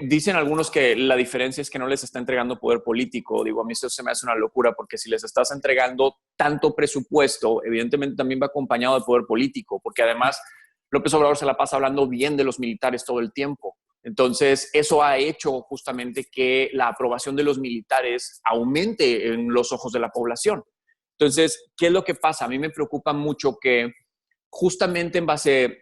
Dicen algunos que la diferencia es que no les está entregando poder político. Digo, a mí eso se me hace una locura porque si les estás entregando tanto presupuesto, evidentemente también va acompañado de poder político, porque además López Obrador se la pasa hablando bien de los militares todo el tiempo. Entonces, eso ha hecho justamente que la aprobación de los militares aumente en los ojos de la población. Entonces, ¿qué es lo que pasa? A mí me preocupa mucho que justamente en base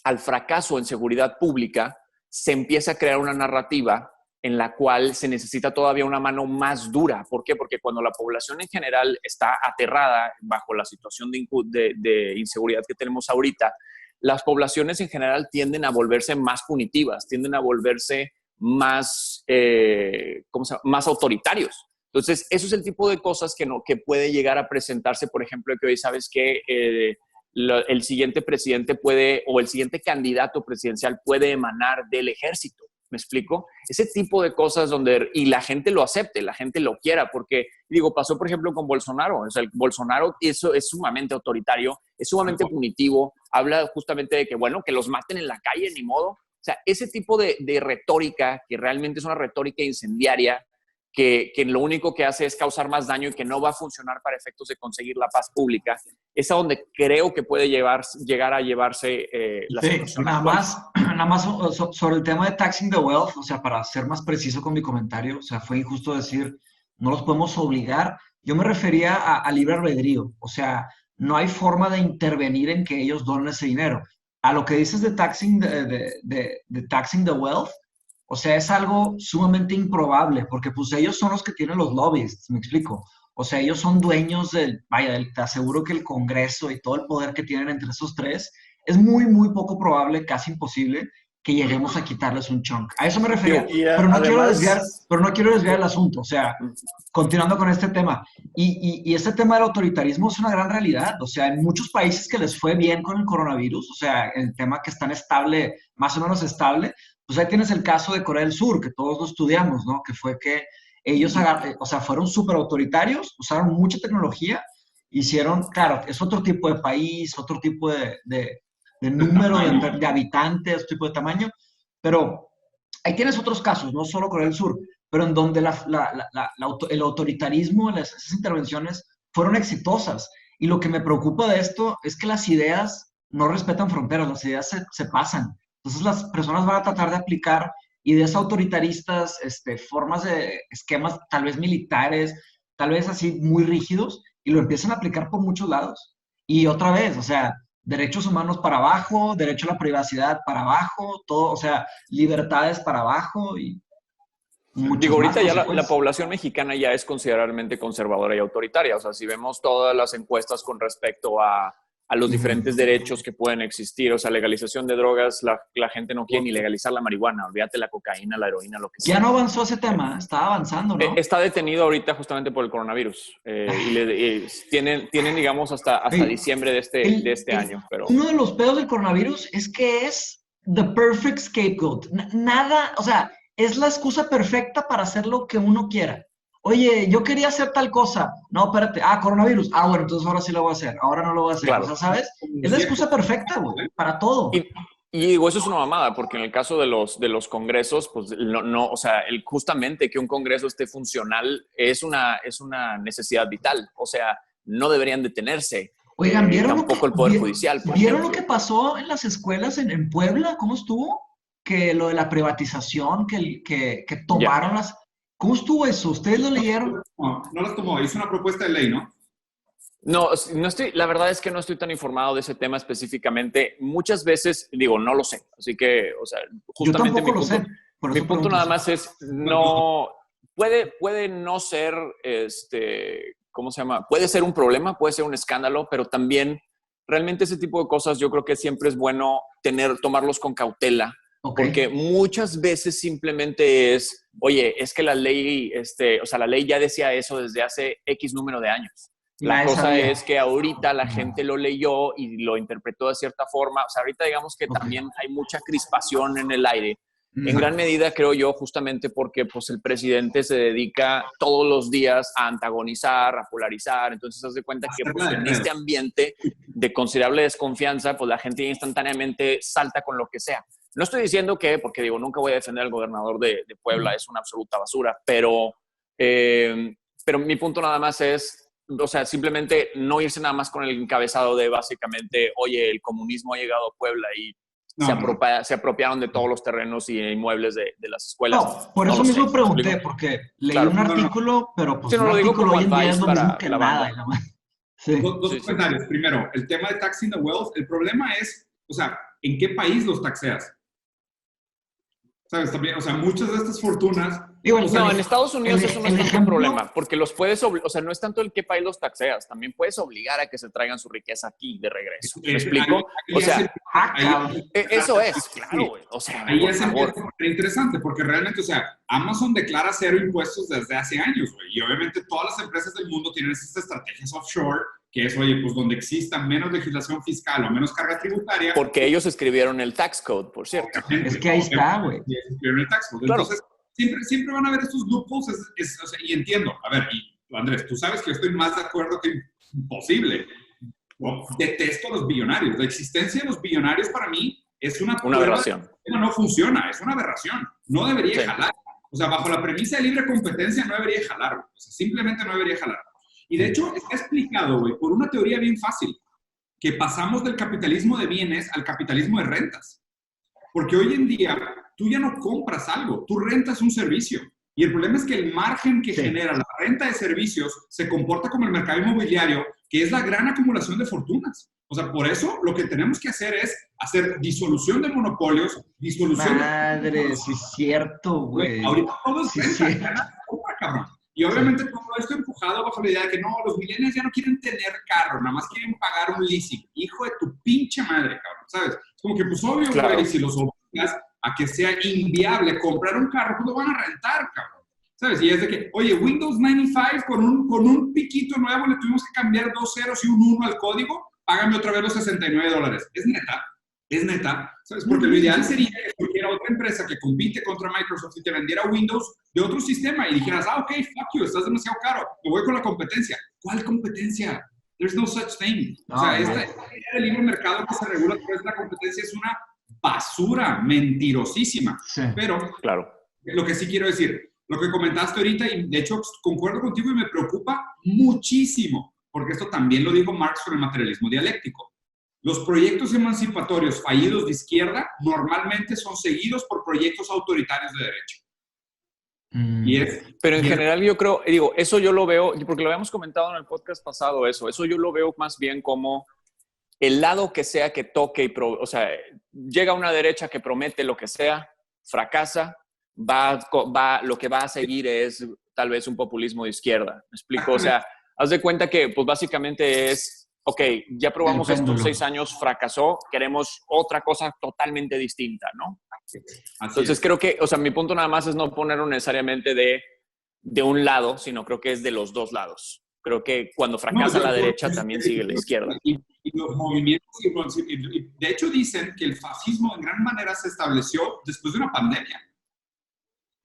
al fracaso en seguridad pública, se empieza a crear una narrativa en la cual se necesita todavía una mano más dura. ¿Por qué? Porque cuando la población en general está aterrada bajo la situación de inseguridad que tenemos ahorita, las poblaciones en general tienden a volverse más punitivas, tienden a volverse más, más autoritarios. Entonces, eso es el tipo de cosas que puede llegar a presentarse, por ejemplo, que hoy sabes que el siguiente presidente puede, o el siguiente candidato presidencial puede emanar del ejército. ¿Me explico? Ese tipo de cosas y la gente lo acepte, la gente lo quiera, porque, digo, pasó, por ejemplo, con Bolsonaro. O sea, el Bolsonaro eso es sumamente autoritario, es sumamente punitivo, habla justamente de que, bueno, que los maten en la calle, ni modo. O sea, ese tipo de retórica, que realmente es una retórica incendiaria, que lo único que hace es causar más daño y que no va a funcionar para efectos de conseguir la paz pública, es a donde creo que puede llegar a llevarse la situación nada actual. Nada más sobre el tema de taxing the wealth, o sea, para ser más preciso con mi comentario, o sea, fue injusto decir, no los podemos obligar. Yo me refería a libre albedrío, o sea, no hay forma de intervenir en que ellos donen ese dinero. A lo que dices de taxing taxing the wealth, o sea, es algo sumamente improbable, porque pues ellos son los que tienen los lobbies, ¿me explico? O sea, ellos son dueños te aseguro que el Congreso y todo el poder que tienen entre esos tres, es muy, muy poco probable, casi imposible, que lleguemos a quitarles un chunk. A eso me refería, pero no quiero desviar el asunto, o sea, continuando con este tema. Y este tema del autoritarismo es una gran realidad, o sea, en muchos países que les fue bien con el coronavirus, o sea, el tema que están estable, más o menos estable, pues ahí tienes el caso de Corea del Sur, que todos lo estudiamos, ¿no? Que fue que ellos, o sea, fueron súper autoritarios, usaron mucha tecnología, hicieron, claro, es otro tipo de país, otro tipo de número de habitantes, otro tipo de tamaño, pero ahí tienes otros casos, no solo Corea del Sur, pero en donde el autoritarismo, esas intervenciones fueron exitosas. Y lo que me preocupa de esto es que las ideas no respetan fronteras, las ideas se pasan. Entonces las personas van a tratar de aplicar ideas autoritaristas, formas de esquemas tal vez militares, tal vez así muy rígidos, y lo empiezan a aplicar por muchos lados. Y otra vez, o sea, derechos humanos para abajo, derecho a la privacidad para abajo, todo, o sea, libertades para abajo y digo, ahorita ya la población mexicana ya es considerablemente conservadora y autoritaria. O sea, si vemos todas las encuestas con respecto a los diferentes derechos que pueden existir, o sea, legalización de drogas, la gente no quiere ni legalizar la marihuana, olvídate la cocaína, la heroína, lo que sea. Ya no avanzó ese tema, está avanzando, ¿no? Está detenido ahorita justamente por el coronavirus. Tienen, digamos, hasta diciembre de este año. Pero uno de los pedos del coronavirus es que es the perfect scapegoat. Nada, o sea, es la excusa perfecta para hacer lo que uno quiera. Oye, yo quería hacer tal cosa. No, espérate. Coronavirus. Bueno, entonces ahora sí lo voy a hacer. Ahora no lo voy a hacer. Claro. O sea, ¿sabes? Es la excusa perfecta, güey, para todo. Y digo, eso es una mamada, porque en el caso de los congresos, pues o sea, justamente que un congreso esté funcional es una necesidad vital. O sea, no deberían detenerse. Oigan, ¿vieron tampoco el Poder Judicial? ¿Vieron lo que pasó en las escuelas en Puebla? ¿Cómo estuvo? Que lo de la privatización, que tomaron las... ¿Cómo estuvo eso? ¿Ustedes lo leyeron? No las tomó. Hizo una propuesta de ley, ¿no? No estoy, la verdad es que no estoy tan informado de ese tema específicamente. Muchas veces, digo, no lo sé. Así que, o sea, justamente mi punto nada más es, no, puede no ser, ¿cómo se llama? Puede ser un problema, puede ser un escándalo, pero también realmente ese tipo de cosas yo creo que siempre es bueno tomarlos con cautela. Okay. Porque muchas veces simplemente es, oye, es que la ley, o sea, la ley ya decía eso desde hace X número de años. La cosa es que ahorita la gente lo leyó y lo interpretó de cierta forma. O sea, ahorita digamos que también hay mucha crispación en el aire. En gran medida, creo yo, justamente porque pues, el presidente se dedica todos los días a antagonizar, a polarizar. Entonces, haz de cuenta que pues, en este ambiente de considerable desconfianza, pues la gente instantáneamente salta con lo que sea. No estoy diciendo que, porque digo, nunca voy a defender al gobernador de Puebla, es una absoluta basura, pero mi punto nada más es, o sea, simplemente no irse nada más con el encabezado de básicamente, oye, el comunismo ha llegado a Puebla y se apropiaron de todos los terrenos y inmuebles de las escuelas. No, por eso mismo pregunté, porque leí un artículo, pero pues un artículo hoy en día es lo mismo que nada. Sí. Dos comentarios. Primero, el tema de taxing the wealth, el problema es, o sea, ¿en qué país los taxeas? ¿Sabes? También, o sea, muchas de estas fortunas... No, en Estados Unidos eso no es tanto un problema, porque los puedes, o sea, no es tanto el qué país los taxeas, también puedes obligar a que se traigan su riqueza aquí de regreso. ¿Me explico? O sea, eso es, claro, güey. O sea, ahí es interesante, porque realmente, o sea, Amazon declara 0 impuestos desde hace años, güey, y obviamente todas las empresas del mundo tienen estas estrategias offshore, que es, oye, pues donde exista menos legislación fiscal o menos carga tributaria. Porque ellos escribieron el tax code, por cierto. Es que ahí está, güey. Escribieron el tax code. Claro. Entonces, siempre van a haber estos loopholes, o sea, y entiendo. A ver, y Andrés, tú sabes que yo estoy más de acuerdo que imposible. Detesto a los billonarios. La existencia de los billonarios para mí es una aberración. No funciona, es una aberración. No debería jalar. O sea, bajo la premisa de libre competencia no debería jalar. O sea, simplemente no debería jalar. Y de hecho, está explicado, güey, por una teoría bien fácil, que pasamos del capitalismo de bienes al capitalismo de rentas. Porque hoy en día, tú ya no compras algo, tú rentas un servicio. Y el problema es que el margen que genera la renta de servicios se comporta como el mercado inmobiliario, que es la gran acumulación de fortunas. O sea, por eso lo que tenemos que hacer es hacer disolución de monopolios, disolución Madre, sí es cierto, güey. Ahorita todo es renta, compra, cabrón. Y obviamente todo esto empujado bajo la idea de que no, los millennials ya no quieren tener carro, nada más quieren pagar un leasing. Hijo de tu pinche madre, cabrón, ¿sabes? Es como que, pues obvio, claro, güey, si los obligas a que sea inviable comprar un carro, pues lo van a rentar, cabrón. ¿Sabes? Y es de que, oye, Windows 95 con un piquito nuevo le tuvimos que cambiar 2 ceros y un 1 al código, págame otra vez los $69. Es neta. Es neta, ¿sabes? Porque lo ideal sería que cualquiera otra empresa que compite contra Microsoft y te vendiera Windows de otro sistema y dijeras, ok, fuck you, estás demasiado caro, me voy con la competencia. ¿Cuál competencia? There's no such thing. O sea, esta idea del libre mercado que se regula a través de la competencia es una basura mentirosísima. Sí. Pero, claro, lo que sí quiero decir, lo que comentaste ahorita, y de hecho concuerdo contigo y me preocupa muchísimo, porque esto también lo dijo Marx sobre el materialismo dialéctico. Los proyectos emancipatorios fallidos de izquierda normalmente son seguidos por proyectos autoritarios de derecha. Pero en general yo creo, digo, eso yo lo veo, porque lo habíamos comentado en el podcast pasado, eso yo lo veo más bien como el lado que sea que toque, o sea, llega una derecha que promete lo que sea, fracasa, lo que va a seguir es tal vez un populismo de izquierda. ¿Me explico? O sea, haz de cuenta que pues básicamente es... Ok, ya probamos estos 6 años, fracasó, queremos otra cosa totalmente distinta, ¿no? Entonces creo que, o sea, mi punto nada más es no ponerlo necesariamente de un lado, sino creo que es de los dos lados. Creo que cuando fracasa la derecha también sigue la izquierda. Y los movimientos, de hecho dicen que el fascismo en gran manera se estableció después de una pandemia.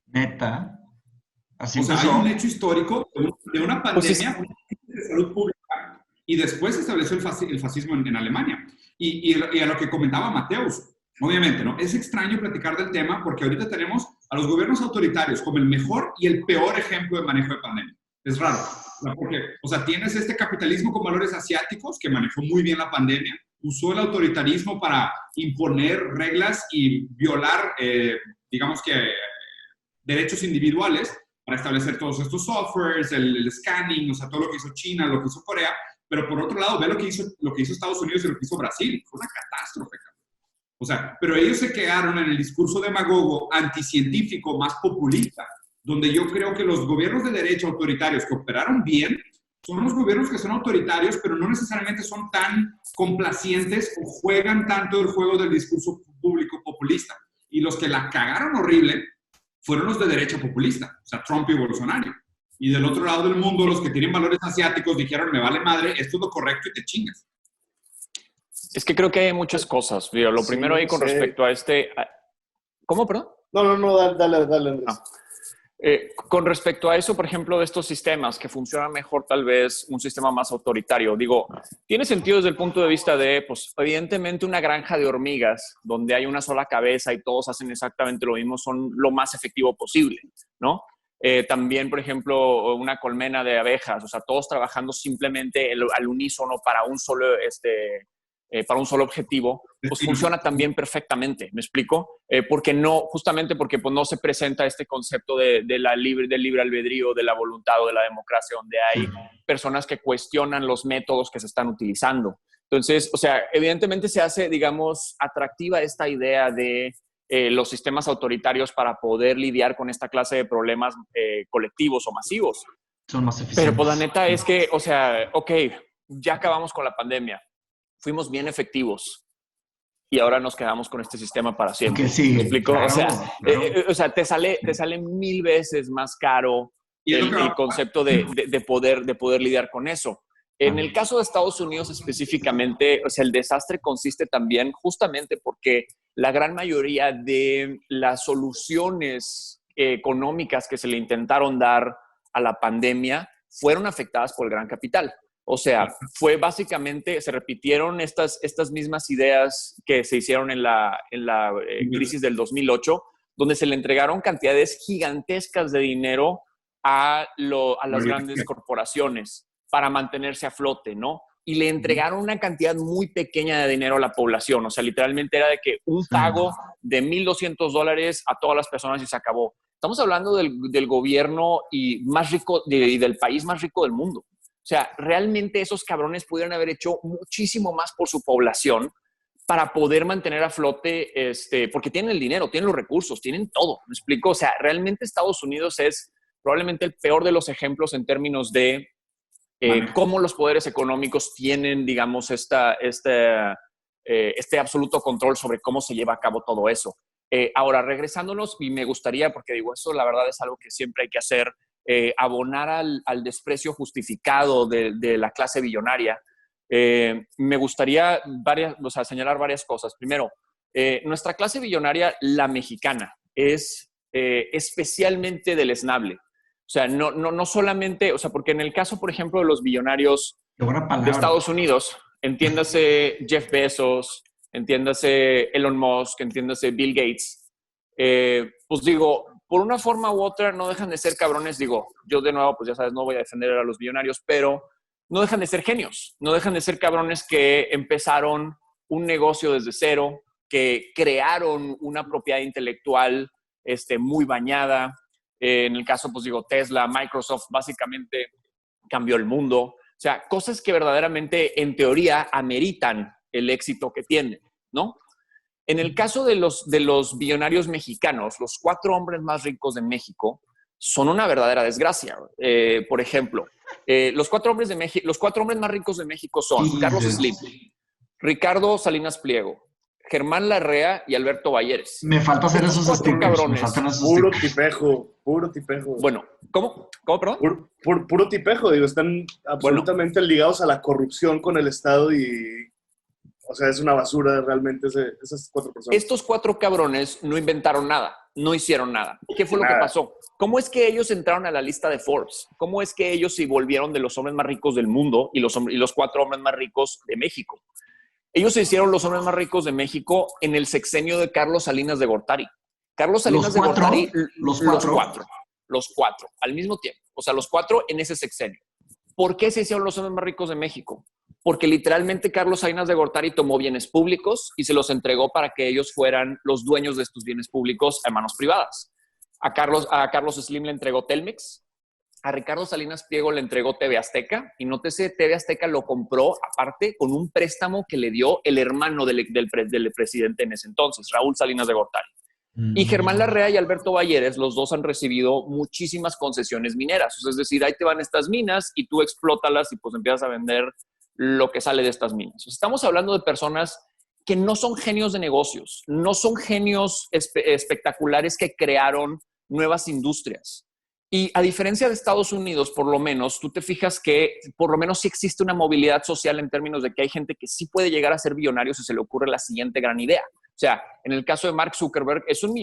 Neta. Así o sea, hay un hecho histórico de una pandemia de salud pública. Y después se estableció el fascismo en Alemania. Y a lo que comentaba Mateus, obviamente, ¿no? Es extraño platicar del tema porque ahorita tenemos a los gobiernos autoritarios como el mejor y el peor ejemplo de manejo de pandemia. Es raro. Porque, o sea, tienes este capitalismo con valores asiáticos que manejó muy bien la pandemia, usó el autoritarismo para imponer reglas y violar, digamos que, derechos individuales para establecer todos estos softwares, el scanning, o sea, todo lo que hizo China, lo que hizo Corea. Pero por otro lado, ve lo que hizo Estados Unidos y lo que hizo Brasil. Fue una catástrofe. O sea, pero ellos se quedaron en el discurso demagogo, anticientífico, más populista, donde yo creo que los gobiernos de derecha autoritarios que operaron bien son los gobiernos que son autoritarios, pero no necesariamente son tan complacientes o juegan tanto el juego del discurso público populista. Y los que la cagaron horrible fueron los de derecha populista, o sea, Trump y Bolsonaro. Y del otro lado del mundo, los que tienen valores asiáticos dijeron, me vale madre, esto es lo correcto y te chingas. Es que creo que hay muchas cosas. Lo primero ahí con respecto a ¿Cómo, perdón? No, dale. No. Con respecto a eso, por ejemplo, de estos sistemas que funcionan mejor, tal vez un sistema más autoritario, digo, tiene sentido desde el punto de vista de, pues, evidentemente una granja de hormigas donde hay una sola cabeza y todos hacen exactamente lo mismo son lo más efectivo posible, ¿no? También, por ejemplo, una colmena de abejas, o sea, todos trabajando simplemente al unísono para un solo, para un solo objetivo, pues funciona también perfectamente, ¿me explico? Justamente porque pues, no se presenta este concepto del libre albedrío, de la voluntad o de la democracia, donde hay personas que cuestionan los métodos que se están utilizando. Entonces, o sea, evidentemente se hace, digamos, atractiva esta idea de los sistemas autoritarios para poder lidiar con esta clase de problemas colectivos o masivos. Son más eficientes. Pero pues la neta es que, o sea, ok, ya acabamos con la pandemia, fuimos bien efectivos y ahora nos quedamos con este sistema para siempre. ¿Qué sigue? ¿Me explico? Claro, o sea, te sale 1000 veces más caro el concepto de poder lidiar con eso. En el caso de Estados Unidos específicamente, o sea, el desastre consiste también justamente porque la gran mayoría de las soluciones económicas que se le intentaron dar a la pandemia fueron afectadas por el gran capital. O sea, fue básicamente, se repitieron estas mismas ideas que se hicieron en la crisis del 2008, donde se le entregaron cantidades gigantescas de dinero a las grandes corporaciones para mantenerse a flote, ¿no? Y le entregaron una cantidad muy pequeña de dinero a la población. O sea, literalmente era de que un pago de $1,200 a todas las personas y se acabó. Estamos hablando del gobierno más rico y del país más rico del mundo. O sea, realmente esos cabrones pudieron haber hecho muchísimo más por su población para poder mantener a flote, porque tienen el dinero, tienen los recursos, tienen todo. ¿Me explico? O sea, realmente Estados Unidos es probablemente el peor de los ejemplos en términos de cómo los poderes económicos tienen, digamos, este absoluto control sobre cómo se lleva a cabo todo eso. Ahora, regresándonos, y me gustaría, porque digo, eso la verdad es algo que siempre hay que hacer, abonar al desprecio justificado de la clase billonaria. Me gustaría señalar varias cosas. Primero, nuestra clase billonaria, la mexicana, es especialmente deleznable. O sea, no solamente, o sea, porque en el caso, por ejemplo, de los billonarios de Estados Unidos, entiéndase Jeff Bezos, entiéndase Elon Musk, entiéndase Bill Gates, pues digo, por una forma u otra no dejan de ser cabrones. Digo, yo de nuevo, pues ya sabes, no voy a defender a los billonarios, pero no dejan de ser genios, no dejan de ser cabrones que empezaron un negocio desde cero, que crearon una propiedad intelectual muy bañada. En el caso, pues digo, Tesla, Microsoft, básicamente cambió el mundo. O sea, cosas que verdaderamente, en teoría, ameritan el éxito que tienen, ¿no? En el caso de los billonarios mexicanos, los 4 hombres más ricos de México son una verdadera desgracia. Por ejemplo, los 4 hombres más ricos de México son Carlos Slim, Ricardo Salinas Pliego, Germán Larrea y Alberto Valleres. Me falta hacer esos 4 cabrones. Puro tipejo. Bueno, ¿cómo, perdón? Puro tipejo, digo, están absolutamente ligados a la corrupción con el Estado y, o sea, es una basura realmente esas 4 personas. Estos 4 cabrones no inventaron nada, no hicieron nada. ¿Qué fue lo que pasó? ¿Cómo es que ellos entraron a la lista de Forbes? ¿Cómo es que ellos se volvieron de los hombres más ricos del mundo y los 4 hombres más ricos de México? Ellos se hicieron los hombres más ricos de México en el sexenio de Carlos Salinas de Gortari. Carlos Salinas de Gortari, los cuatro, al mismo tiempo. O sea, los 4 en ese sexenio. ¿Por qué se hicieron los hombres más ricos de México? Porque literalmente Carlos Salinas de Gortari tomó bienes públicos y se los entregó para que ellos fueran los dueños de estos bienes públicos a manos privadas. A Carlos Slim le entregó Telmex, a Ricardo Salinas Pliego le entregó TV Azteca, y nótese, TV Azteca lo compró aparte con un préstamo que le dio el hermano del presidente en ese entonces, Raúl Salinas de Gortari. Y Germán Larrea y Alberto Valleres, los dos han recibido muchísimas concesiones mineras. O sea, es decir, ahí te van estas minas y tú explótalas y pues empiezas a vender lo que sale de estas minas. O sea, estamos hablando de personas que no son genios de negocios, no son genios espectaculares que crearon nuevas industrias. Y a diferencia de Estados Unidos, por lo menos, tú te fijas que por lo menos sí existe una movilidad social en términos de que hay gente que sí puede llegar a ser billonario si se le ocurre la siguiente gran idea. O sea, en el caso de Mark Zuckerberg, es un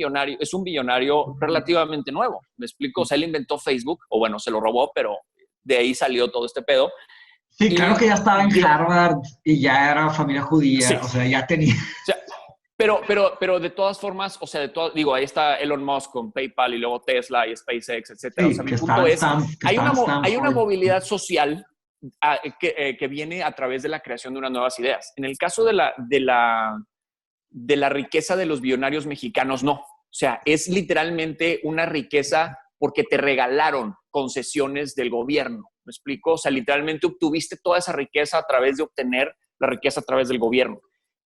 billonario relativamente nuevo. ¿Me explico? O sea, él inventó Facebook, o bueno, se lo robó, pero de ahí salió todo este pedo. Sí, claro que ya estaba en Harvard y ya era familia judía, sí. O sea, ya tenía... O sea, pero de todas formas, o sea, digo, ahí está Elon Musk con PayPal y luego Tesla y SpaceX, etcétera. Sí, o sea, mi punto es, hay una movilidad social que viene a través de la creación de unas nuevas ideas. En el caso de la riqueza de los billonarios mexicanos, no. O sea, es literalmente una riqueza porque te regalaron concesiones del gobierno. ¿Me explico? O sea, literalmente obtuviste toda esa riqueza a través de obtener la riqueza a través del gobierno.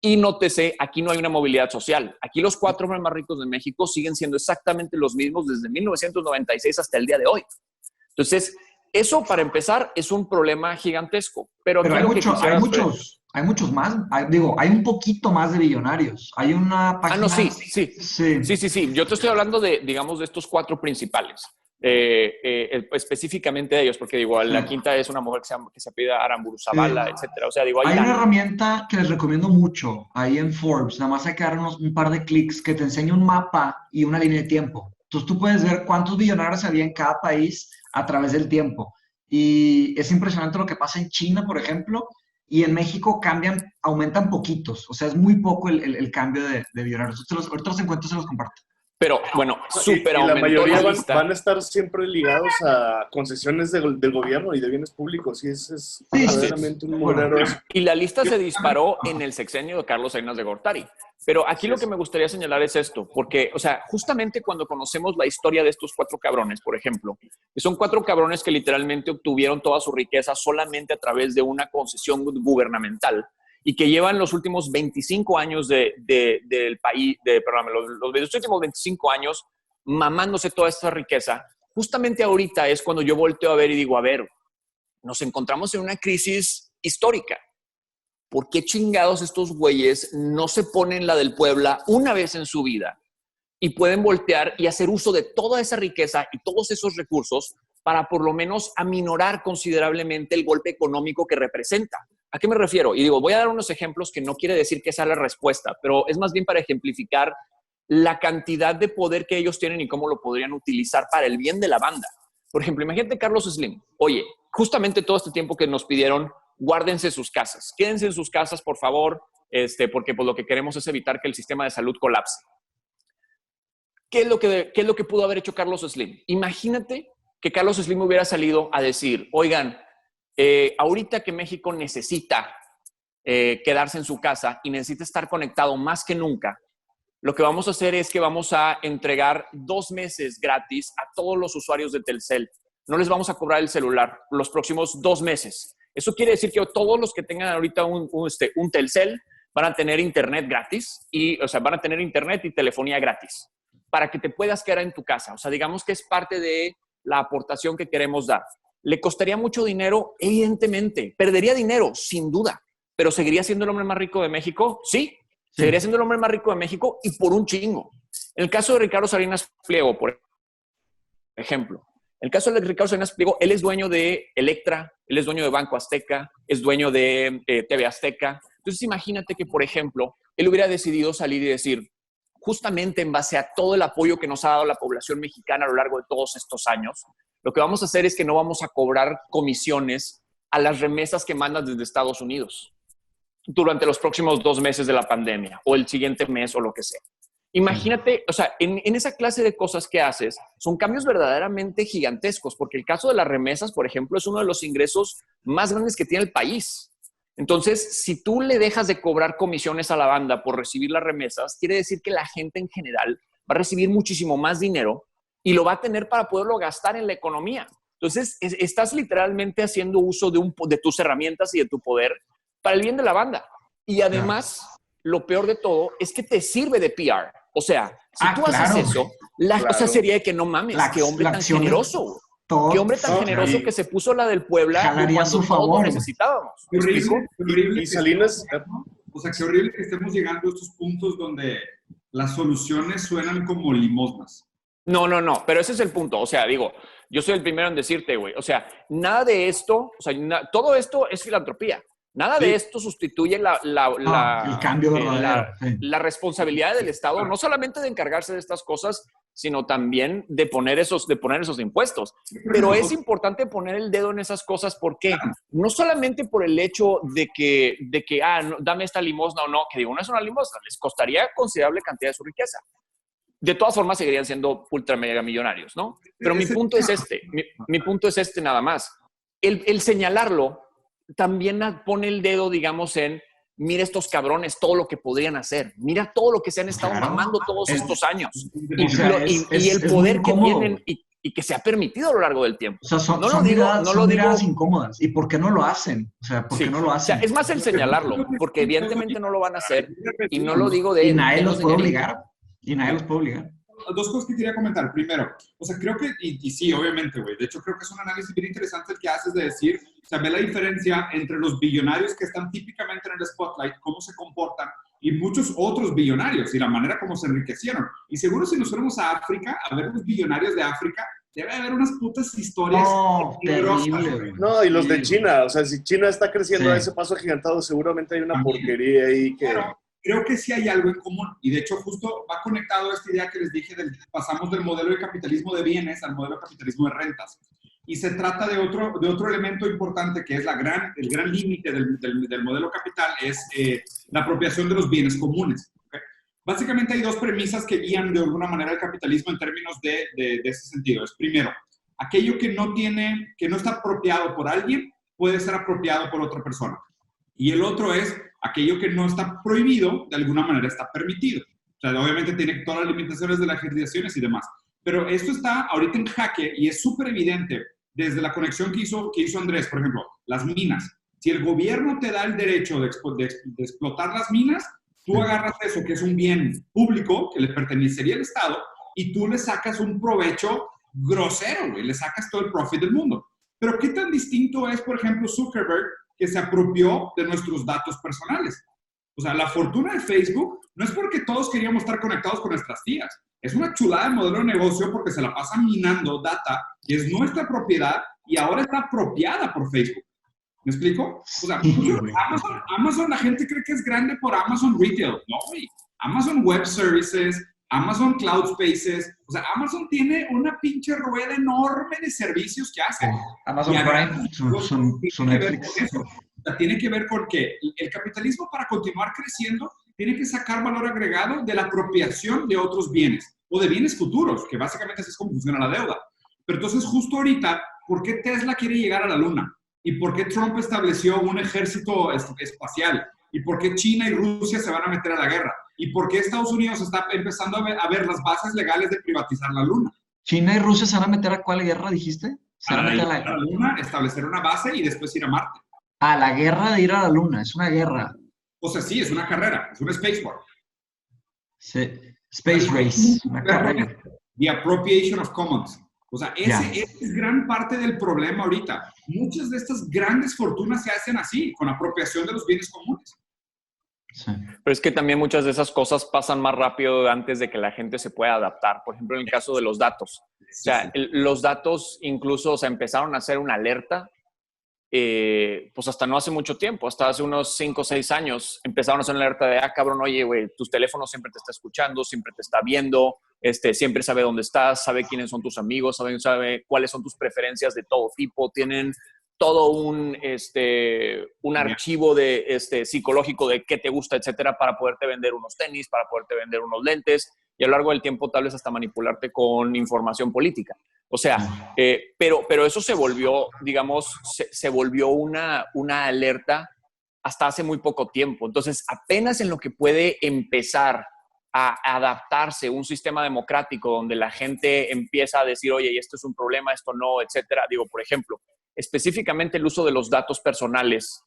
Y nótese, aquí no hay una movilidad social. Aquí los 4 hombres más ricos de México siguen siendo exactamente los mismos desde 1996 hasta el día de hoy. Entonces, eso para empezar es un problema gigantesco. Pero aquí hay muchos más. Hay un poquito más de billonarios. Hay una página... no, sí. Yo te estoy hablando de, digamos, de estos 4 principales. Específicamente de ellos, porque digo, la quinta es una mujer que se apellida Aramburu Zavala, etcétera. O sea, digo, hay una herramienta que les recomiendo mucho ahí en Forbes. Nada más hay que dar un par de clics que te enseña un mapa y una línea de tiempo. Entonces tú puedes ver cuántos billonarios había en cada país a través del tiempo. Y es impresionante lo que pasa en China, por ejemplo, y en México aumentan poquitos. O sea, es muy poco el cambio de billonarios. Ahorita los encuentros se los comparto. Pero bueno, súper aumentó. La mayoría van a estar siempre ligados a concesiones del gobierno y de bienes públicos. Y es verdaderamente un modelo. Y la lista se disparó en el sexenio de Carlos Salinas de Gortari. Pero aquí lo que me gustaría señalar es esto, porque, o sea, justamente cuando conocemos la historia de estos 4 cabrones, por ejemplo, que son 4 cabrones que literalmente obtuvieron toda su riqueza solamente a través de una concesión gubernamental, y que llevan los últimos 25 años del país, los últimos 25 años mamándose toda esta riqueza, justamente ahorita es cuando yo volteo a ver y digo, a ver, nos encontramos en una crisis histórica. ¿Por qué chingados estos güeyes no se ponen la del Puebla una vez en su vida y pueden voltear y hacer uso de toda esa riqueza y todos esos recursos para por lo menos aminorar considerablemente el golpe económico que representa? ¿A qué me refiero? Y digo, voy a dar unos ejemplos que no quiere decir que esa es la respuesta, pero es más bien para ejemplificar la cantidad de poder que ellos tienen y cómo lo podrían utilizar para el bien de la banda. Por ejemplo, imagínate Carlos Slim. Oye, justamente todo este tiempo que nos pidieron, guárdense sus casas. Quédense en sus casas, por favor, porque pues, lo que queremos es evitar que el sistema de salud colapse. ¿Qué es lo que pudo haber hecho Carlos Slim? Imagínate que Carlos Slim hubiera salido a decir, oigan, ahorita que México necesita quedarse en su casa y necesita estar conectado más que nunca, lo que vamos a hacer es que vamos a entregar 2 meses gratis a todos los usuarios de Telcel. No les vamos a cobrar el celular los próximos 2 meses. Eso quiere decir que todos los que tengan ahorita un Telcel van a tener internet gratis van a tener internet y telefonía gratis para que te puedas quedar en tu casa. O sea, digamos que es parte de la aportación que queremos dar. ¿Le costaría mucho dinero? Evidentemente. ¿Perdería dinero? Sin duda. ¿Pero seguiría siendo el hombre más rico de México? Sí. Seguiría siendo el hombre más rico de México y por un chingo. En el caso de Ricardo Salinas Pliego, por ejemplo, en el caso de Ricardo Salinas Pliego, él es dueño de Electra, él es dueño de Banco Azteca, es dueño de TV Azteca. Entonces, imagínate que, por ejemplo, él hubiera decidido salir y decir, justamente en base a todo el apoyo que nos ha dado la población mexicana a lo largo de todos estos años, lo que vamos a hacer es que no vamos a cobrar comisiones a las remesas que mandan desde Estados Unidos durante los próximos 2 meses de la pandemia o el siguiente mes o lo que sea. Imagínate, o sea, en esa clase de cosas que haces son cambios verdaderamente gigantescos, porque el caso de las remesas, por ejemplo, es uno de los ingresos más grandes que tiene el país. Entonces, si tú le dejas de cobrar comisiones a la banda por recibir las remesas, quiere decir que la gente en general va a recibir muchísimo más dinero y lo va a tener para poderlo gastar en la economía. Entonces, estás literalmente haciendo uso de tus herramientas y de tu poder para el bien de la banda. Y además, lo peor de todo es que te sirve de PR. O sea, si tú haces eso, la cosa sería de que no mames, qué hombre tan generoso. Qué hombre tan generoso que se puso la del Puebla jalaría a su favor. Todos lo necesitábamos. Horrible. Y Salinas... O sea, qué horrible que estemos llegando a estos puntos donde las soluciones suenan como limosnas. No, pero ese es el punto. O sea, digo, yo soy el primero en decirte, güey, o sea, nada de esto, o sea, todo esto es filantropía. Nada de esto sustituye el cambio verdadero. La responsabilidad del Estado, no solamente de encargarse de estas cosas, sino también de poner esos impuestos. Pero es importante poner el dedo en esas cosas porque no solamente por el hecho de que no, dame esta limosna o no, que digo, no es una limosna, les costaría considerable cantidad de su riqueza. De todas formas, seguirían siendo ultra mega millonarios, ¿no? Pero mi punto es este nada más. El señalarlo también pone el dedo, digamos, en mira estos cabrones, todo lo que podrían hacer. Mira todo lo que se han estado mamando todos estos años. Y el poder que tienen y que se ha permitido a lo largo del tiempo. O sea, son miradas incómodas. ¿Y por qué no lo hacen? O sea, ¿por qué no lo hacen? O sea, es más el señalarlo, porque evidentemente no lo van a hacer y no lo digo de... Y nadie los puede obligar. Dos cosas que quería comentar. Primero, o sea, creo que, y sí, obviamente, güey, de hecho creo que es un análisis bien interesante el que haces de decir, o sea, ve la diferencia entre los billonarios que están típicamente en el spotlight, cómo se comportan, y muchos otros billonarios, y la manera como se enriquecieron. Y seguro si nos fuéramos a África, a ver los billonarios de África, debe haber unas putas historias. Terrible. No, y los de China, o sea, si China está creciendo a ese paso agigantado, seguramente hay una porquería ahí que... Pero creo que sí hay algo en común, y de hecho justo va conectado a esta idea que les dije, pasamos del modelo de capitalismo de bienes al modelo de capitalismo de rentas. Y se trata de otro elemento importante que es el gran límite del modelo capital, es la apropiación de los bienes comunes. ¿Okay? Básicamente hay dos premisas que guían de alguna manera el capitalismo en términos de ese sentido. Es primero, aquello que no está apropiado por alguien puede ser apropiado por otra persona. Y el otro es aquello que no está prohibido, de alguna manera está permitido. O sea, obviamente tiene todas las limitaciones de las legislaciones y demás. Pero esto está ahorita en jaque y es súper evidente desde la conexión que hizo Andrés, por ejemplo, las minas. Si el gobierno te da el derecho de explotar las minas, tú agarras eso, que es un bien público, que le pertenecería al Estado, y tú le sacas un provecho grosero, güey, le sacas todo el profit del mundo. Pero ¿qué tan distinto es, por ejemplo, Zuckerberg, que se apropió de nuestros datos personales? O sea, la fortuna de Facebook no es porque todos queríamos estar conectados con nuestras tías. Es una chulada de modelo de negocio porque se la pasa minando data que es nuestra propiedad y ahora está apropiada por Facebook. ¿Me explico? O sea, Amazon, la gente cree que es grande por Amazon Retail. No, güey. Amazon Web Services, Amazon Cloud Spaces. O sea, Amazon tiene una pinche rueda enorme de servicios que hace. Amazon Prime, su Netflix. O sea, tiene que ver con que el capitalismo, para continuar creciendo, tiene que sacar valor agregado de la apropiación de otros bienes o de bienes futuros, que básicamente así es como funciona la deuda. Pero entonces, justo ahorita, ¿por qué Tesla quiere llegar a la Luna? ¿Y por qué Trump estableció un ejército espacial? ¿Y por qué China y Rusia se van a meter a la guerra? ¿Y por qué Estados Unidos está empezando a ver las bases legales de privatizar la Luna? ¿China y Rusia se van a meter a cuál guerra, dijiste? ¿Se van a meter a la Luna, establecer una base y después ir a Marte? Ah, la guerra de ir a la Luna, es una guerra. O sea, sí, es una carrera, es un space war. Sí, space race, una carrera. The appropriation of commons. O sea, ese es gran parte del problema ahorita. Muchas de estas grandes fortunas se hacen así, con apropiación de los bienes comunes. Sí. Pero es que también muchas de esas cosas pasan más rápido antes de que la gente se pueda adaptar. Por ejemplo, en el caso de los datos. O sea, los datos incluso empezaron a hacer una alerta, pues hasta no hace mucho tiempo, hasta hace unos 5 o 6 años, empezaron a hacer una alerta de, cabrón, oye, güey, tus teléfonos siempre te está escuchando, siempre te está viendo, siempre sabe dónde estás, sabe quiénes son tus amigos, sabe cuáles son tus preferencias de todo tipo, tienen todo un archivo psicológico de qué te gusta, etcétera, para poderte vender unos tenis, para poderte vender unos lentes y a lo largo del tiempo tal vez hasta manipularte con información política. O sea, pero eso se volvió, digamos, se volvió una alerta hasta hace muy poco tiempo. Entonces, apenas en lo que puede empezar a adaptarse un sistema democrático donde la gente empieza a decir, oye, esto es un problema, esto no, etcétera. Digo, por ejemplo, específicamente el uso de los datos personales,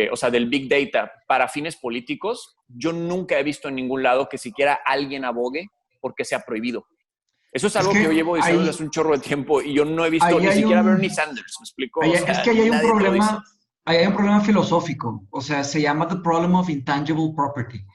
o sea, del Big Data para fines políticos, yo nunca he visto en ningún lado que siquiera alguien abogue porque sea prohibido. Eso es algo que yo llevo diciendo desde hace un chorro de tiempo y yo no he visto ni siquiera a Bernie Sanders, ¿me explico? Es que ahí hay un problema filosófico, o sea, se llama The Problem of Intangible Property.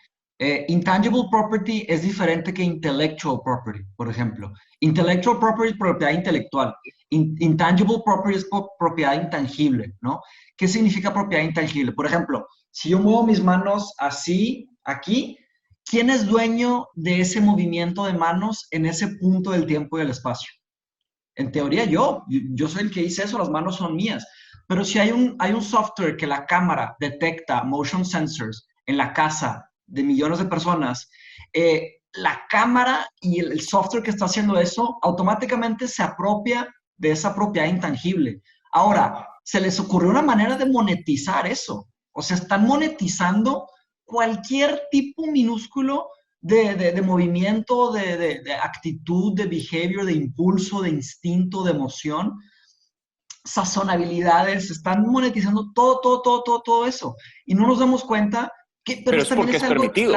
Intangible property es diferente que intellectual property, por ejemplo. Intellectual property es propiedad intelectual. Intangible property es propiedad intangible, ¿no? ¿Qué significa propiedad intangible? Por ejemplo, si yo muevo mis manos así, aquí, ¿quién es dueño de ese movimiento de manos en ese punto del tiempo y del espacio? En teoría yo soy el que hice eso, las manos son mías. Pero si hay un software que la cámara detecta motion sensors en la casa de millones de personas, la cámara y el software que está haciendo eso automáticamente se apropia de esa propiedad intangible. Ahora, se les ocurrió una manera de monetizar eso. O sea, están monetizando cualquier tipo minúsculo de movimiento, de actitud, de behavior, de impulso, de instinto, de emoción, sazonabilidades, están monetizando todo eso. Y no nos damos cuenta que, pero es también porque es es algo permitido.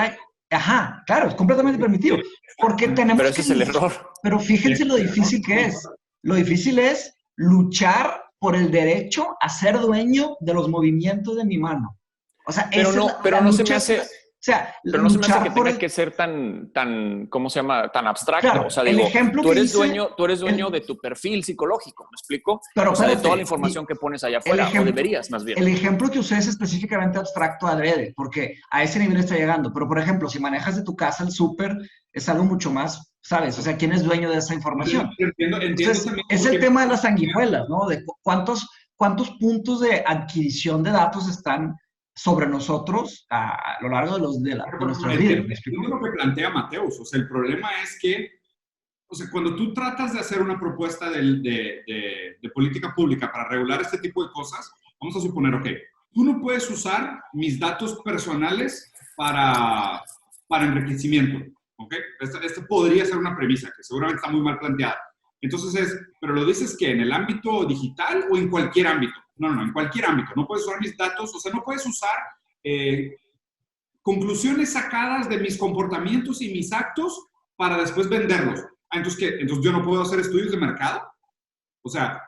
Ajá, claro, es completamente permitido. Porque tenemos pero ese es el error. Pero fíjense lo difícil que es. Lo difícil es luchar por el derecho a ser dueño de los movimientos de mi mano. O sea, pero no se me hace... O sea, pero no se me hace que tenga que ser tan, ¿cómo se llama? Tan abstracto. Claro, o sea, digo, tú eres dueño de tu perfil psicológico, ¿me explico? Pero, o sea, de toda la información que pones allá afuera, o deberías, más bien. El ejemplo que usé es específicamente abstracto adrede, porque a ese nivel está llegando. Pero, por ejemplo, si manejas de tu casa el súper, es algo mucho más, ¿sabes? O sea, ¿quién es dueño de esa información? Entiendo Entonces, también es el tema de las sanguijuelas, ¿no? De cuántos puntos de adquisición de datos están sobre nosotros a lo largo de nuestras vidas. Entiendo lo que plantea Mateus. O sea, el problema es que, o sea, cuando tú tratas de hacer una propuesta de política pública para regular este tipo de cosas, vamos a suponer, ok, tú no puedes usar mis datos personales para enriquecimiento, ¿ok? Este podría ser una premisa que seguramente está muy mal planteada. Entonces pero lo dices que en el ámbito digital o en cualquier ámbito. No, en cualquier ámbito. No puedes usar mis datos, o sea, no puedes usar conclusiones sacadas de mis comportamientos y mis actos para después venderlos. Entonces, ¿qué? Entonces, ¿yo no puedo hacer estudios de mercado? O sea,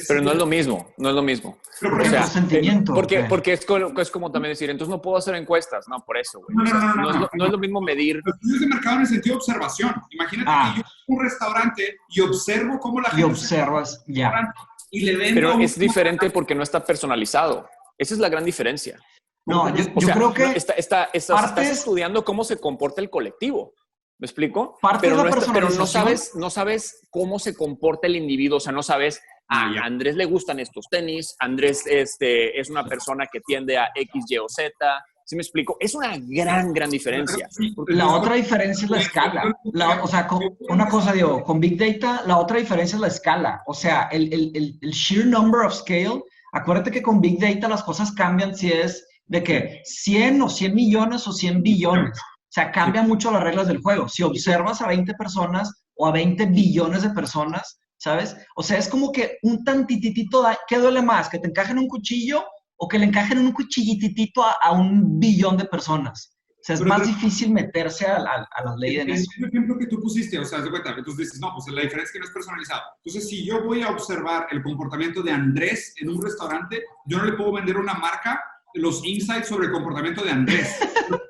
pero no es lo mismo, no es lo mismo. Pero por ejemplo, sentimiento. Porque es como también decir, entonces no puedo hacer encuestas. No, por eso, güey. No es lo mismo medir. Los estudios de mercado en el sentido de observación. Imagínate que yo voy a un restaurante y observo cómo la gente... Y observas, ya. Y le vendo... Pero es diferente porque no está personalizado. Esa es la gran diferencia. No, yo creo que... Estás estudiando cómo se comporta el colectivo. ¿Me explico? Pero no sabes cómo se comporta el individuo. O sea, no sabes, a Andrés le gustan estos tenis, Andrés es una persona que tiende a X, Y o Z. ¿Sí me explico? Es una gran diferencia. La otra diferencia es la escala. O sea, una cosa digo, con Big Data, la otra diferencia es la escala. O sea, el sheer number of scale. Acuérdate que con Big Data las cosas cambian si es de que 100 o 100 millones o 100 billones. O sea, cambian mucho las reglas del juego. Si observas a 20 personas o a 20 billones de personas, ¿sabes? O sea, es como que un tantititito, ¿qué duele más? ¿Que te encajen un cuchillo o que le encajen un cuchillititito a un billón de personas? O sea, es más difícil meterse a las leyes en eso. El ejemplo que tú pusiste, o sea, de cuenta, entonces dices, no, pues la diferencia es que no es personalizado. Entonces, si yo voy a observar el comportamiento de Andrés en un restaurante, yo no le puedo vender una marca los insights sobre el comportamiento de Andrés.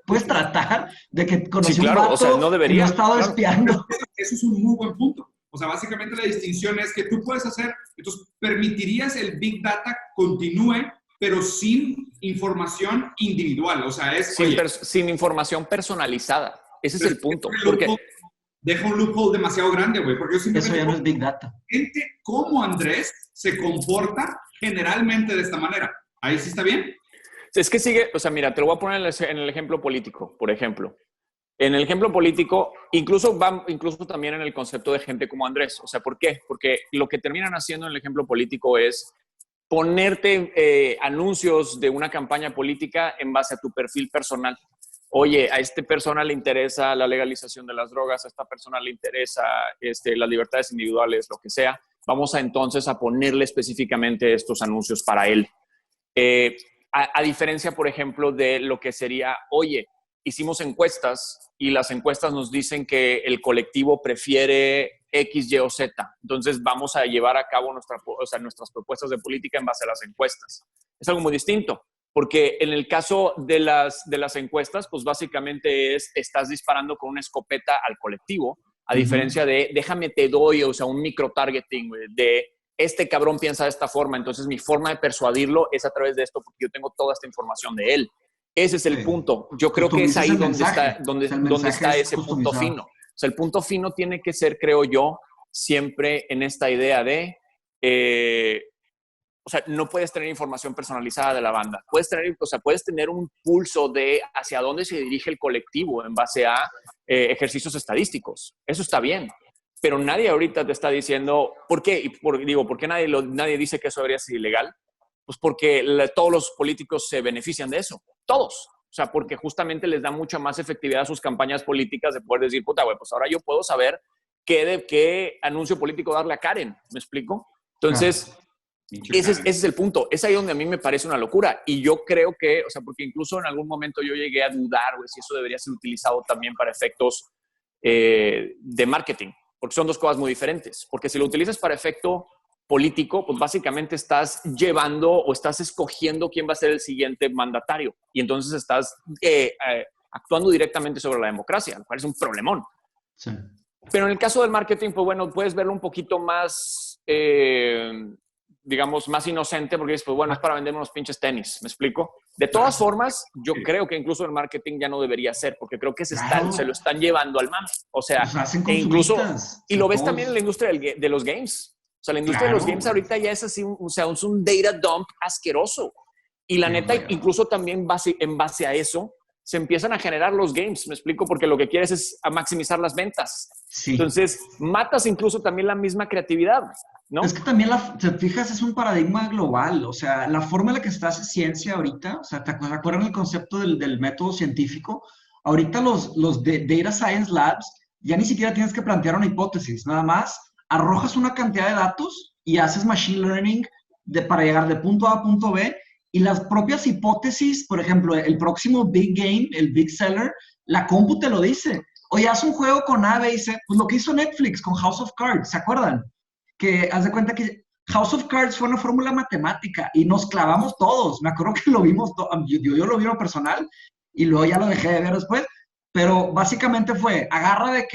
Puedes tratar de que conocí un vato, o sea, no debería. Y no he estado espiando. Eso es un muy buen punto. O sea, básicamente la distinción es que tú puedes hacer, entonces permitirías el Big Data continúe, pero sin información individual. O sea, sin información personalizada. Ese es el punto. Deja un loophole demasiado grande, güey. Porque eso ya no es Big Data. Gente como Andrés se comporta generalmente de esta manera. ¿Ahí sí está bien? Es que sigue, o sea, mira, te lo voy a poner en el ejemplo político, por ejemplo. En el ejemplo político, incluso también en el concepto de gente como Andrés. O sea, ¿por qué? Porque lo que terminan haciendo en el ejemplo político es ponerte anuncios de una campaña política en base a tu perfil personal. Oye, a esta persona le interesa la legalización de las drogas, a esta persona le interesa las libertades individuales, lo que sea. Vamos entonces a ponerle específicamente estos anuncios para él. A diferencia, por ejemplo, de lo que sería, oye, hicimos encuestas y las encuestas nos dicen que el colectivo prefiere X, Y o Z. Entonces vamos a llevar a cabo nuestras propuestas de política en base a las encuestas. Es algo muy distinto, porque en el caso de las encuestas, pues básicamente estás disparando con una escopeta al colectivo, a diferencia de, déjame te doy, o sea, un micro-targeting de este cabrón piensa de esta forma, entonces mi forma de persuadirlo es a través de esto porque yo tengo toda esta información de él. Ese es el punto. Yo creo que es ahí donde está ese punto fino. O sea, el punto fino tiene que ser, creo yo, siempre en esta idea de, o sea, no puedes tener información personalizada de la banda. Puedes tener un pulso de hacia dónde se dirige el colectivo en base a ejercicios estadísticos. Eso está bien. Pero nadie ahorita te está diciendo, ¿por qué? ¿Por qué nadie dice que eso debería ser ilegal? Pues porque todos los políticos se benefician de eso. Todos. O sea, porque justamente les da mucha más efectividad a sus campañas políticas de poder decir, puta, güey, pues ahora yo puedo saber qué anuncio político darle a Karen. ¿Me explico? Entonces, ese es el punto. Es ahí donde a mí me parece una locura. Y yo creo que, o sea, porque incluso en algún momento yo llegué a dudar, güey, si eso debería ser utilizado también para efectos de marketing, porque son dos cosas muy diferentes. Porque si lo utilizas para efecto político, pues básicamente estás llevando o estás escogiendo quién va a ser el siguiente mandatario. Y entonces estás actuando directamente sobre la democracia, lo cual es un problemón. Sí. Pero en el caso del marketing, pues bueno, puedes verlo un poquito más, digamos, más inocente, porque dices, pues bueno, es para vender unos pinches tenis, ¿me explico? De todas formas, yo creo que incluso el marketing ya no debería ser, porque creo que se lo están llevando al mame. O sea, hacen e incluso, y lo ves todos. también en la industria de los games. O sea, la industria de los games ahorita ya es así, o sea, es un data dump asqueroso. Y la neta, incluso también en base a eso, se empiezan a generar los games, ¿me explico? Porque lo que quieres es a maximizar las ventas. Sí. Entonces, matas incluso también la misma creatividad, ¿no? Es que también, te fijas, es un paradigma global. O sea, la forma en la que se hace ciencia ahorita, o sea, ¿te acuerdan el concepto del método científico? Ahorita los Data Science Labs ya ni siquiera tienes que plantear una hipótesis, nada más arrojas una cantidad de datos y haces machine learning para llegar de punto A a punto B, y las propias hipótesis, por ejemplo, el próximo big game, el big seller, la compu te lo dice. Oye, haz un juego con A, B y C. Pues lo que hizo Netflix con House of Cards, ¿se acuerdan? Que haz de cuenta que House of Cards fue una fórmula matemática y nos clavamos todos. Me acuerdo que lo vimos, yo lo vi en lo personal y luego ya lo dejé de ver después, pero básicamente fue, agarra de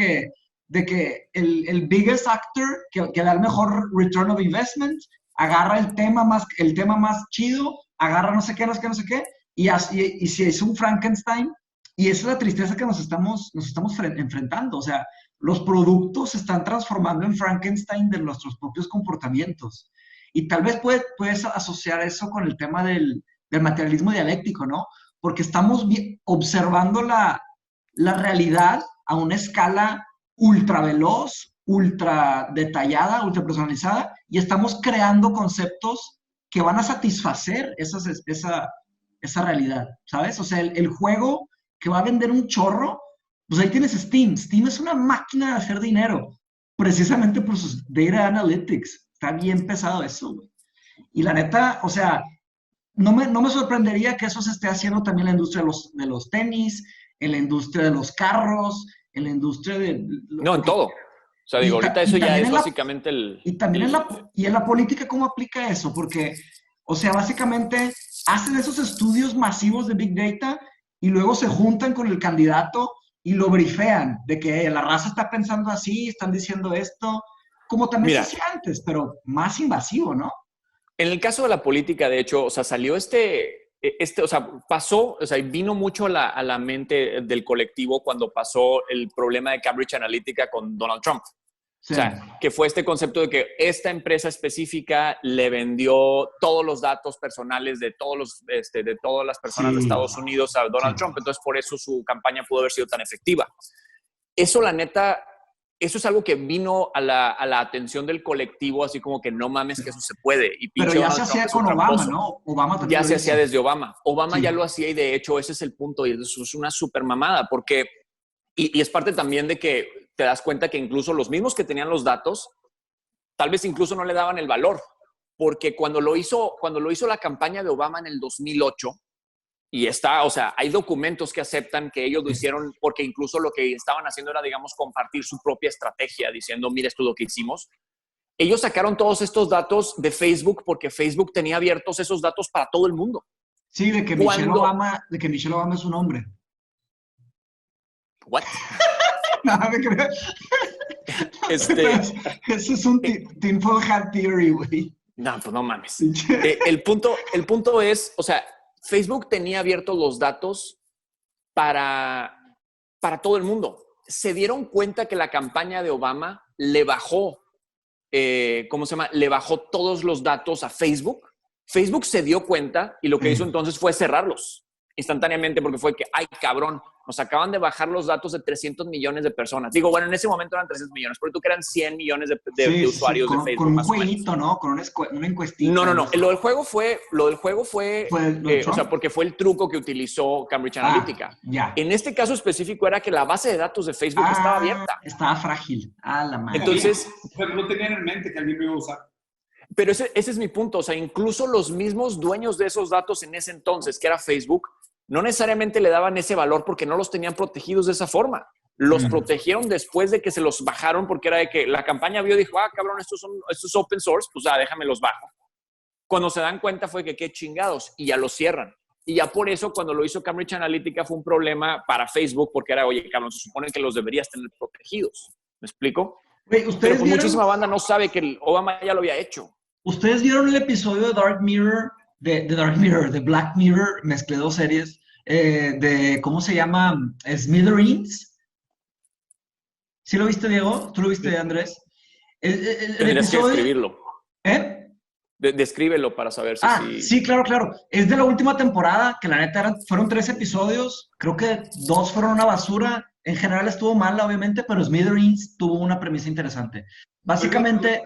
que el biggest actor que da el mejor return of investment, agarra el tema más chido, agarra no sé qué, y se hizo un Frankenstein, y esa es la tristeza que nos estamos enfrentando. O sea, los productos se están transformando en Frankenstein de nuestros propios comportamientos. Y tal vez puedes asociar eso con el tema del materialismo dialéctico, ¿no? Porque estamos observando la realidad a una escala ultra veloz, ultra detallada, ultra personalizada, y estamos creando conceptos que van a satisfacer esa realidad, ¿sabes? O sea, el juego que va a vender un chorro, pues ahí tienes Steam. Steam es una máquina de hacer dinero, precisamente por sus data analytics. Está bien pesado eso, güey. Y la neta, o sea, no me sorprendería que eso se esté haciendo también en la industria de los tenis, en la industria de los carros, en la industria de... No, en todo. O sea, digo, ahorita eso ya es básicamente el... Y también en la política, ¿cómo aplica eso? Porque, o sea, básicamente hacen esos estudios masivos de Big Data y luego se juntan con el candidato y lo brifean de que la raza está pensando así, están diciendo esto, como también se hacía antes, pero más invasivo, ¿no? En el caso de la política, de hecho, o sea, salió o sea, pasó, o sea, vino mucho a la mente del colectivo cuando pasó el problema de Cambridge Analytica con Donald Trump. Sí. O sea, que fue este concepto de que esta empresa específica le vendió todos los datos personales de todas las personas de Estados Unidos a Donald Trump. Entonces, por eso su campaña pudo haber sido tan efectiva. Eso, la neta, eso es algo que vino a la atención del colectivo, así como que no mames que eso se puede. Y pero ya se hacía con Obama, ¿no? Obama también ya se hacía desde Obama. Obama ya lo hacía, y de hecho ese es el punto, y eso es una super mamada, porque, y es parte también de que te das cuenta que incluso los mismos que tenían los datos, tal vez incluso no le daban el valor, porque cuando lo hizo la campaña de Obama en el 2008, y o sea, hay documentos que aceptan que ellos lo hicieron porque incluso lo que estaban haciendo era, digamos, compartir su propia estrategia, diciendo, mira, esto es lo que hicimos. Ellos sacaron todos estos datos de Facebook porque Facebook tenía abiertos esos datos para todo el mundo. Sí, de que Michelle Obama es un hombre. ¿What? Nada, me creo. Eso es un tinfoil hat theory, güey. No, pues no mames. El punto es, o sea, Facebook tenía abiertos los datos para todo el mundo. Se dieron cuenta que la campaña de Obama le bajó, le bajó todos los datos a Facebook. Facebook se dio cuenta y lo que hizo entonces fue cerrarlos. instantáneamente porque fue que, ay, cabrón, nos acaban de bajar los datos de 300 millones de personas. Digo, bueno, en ese momento eran 300 millones, pero tú que eran 100 millones de usuarios de Facebook. Con un más jueguito, ¿no? Con una encuestita. No. Lo del juego fue o sea, porque fue el truco que utilizó Cambridge Analytica. Ya. En este caso específico era que la base de datos de Facebook estaba abierta. Estaba frágil. La madre. Entonces, pero no tenían en mente que alguien lo iba a usar. Pero ese es mi punto. O sea, incluso los mismos dueños de esos datos en ese entonces, que era Facebook, no necesariamente le daban ese valor porque no los tenían protegidos de esa forma. Los protegieron después de que se los bajaron porque era de que la campaña vio y dijo, cabrón, esto es open source, pues déjame los bajo. Cuando se dan cuenta fue que qué chingados y ya los cierran. Y ya por eso cuando lo hizo Cambridge Analytica fue un problema para Facebook porque era, oye, cabrón, se supone que los deberías tener protegidos. ¿Me explico? Pero pues muchísima banda no sabe que Obama ya lo había hecho. ¿Ustedes vieron el episodio de Dark Mirror, de Black Mirror, mezclé dos series, de, ¿cómo se llama? Smithereens. ¿Sí lo viste, Diego? ¿Tú lo viste, Andrés? Tendrías que describirlo. Descríbelo para saber si... Sí, claro. Es de la última temporada, que la neta fueron 3 episodios. Creo que 2 fueron una basura. En general estuvo mala, obviamente, pero Smithereens tuvo una premisa interesante. Básicamente...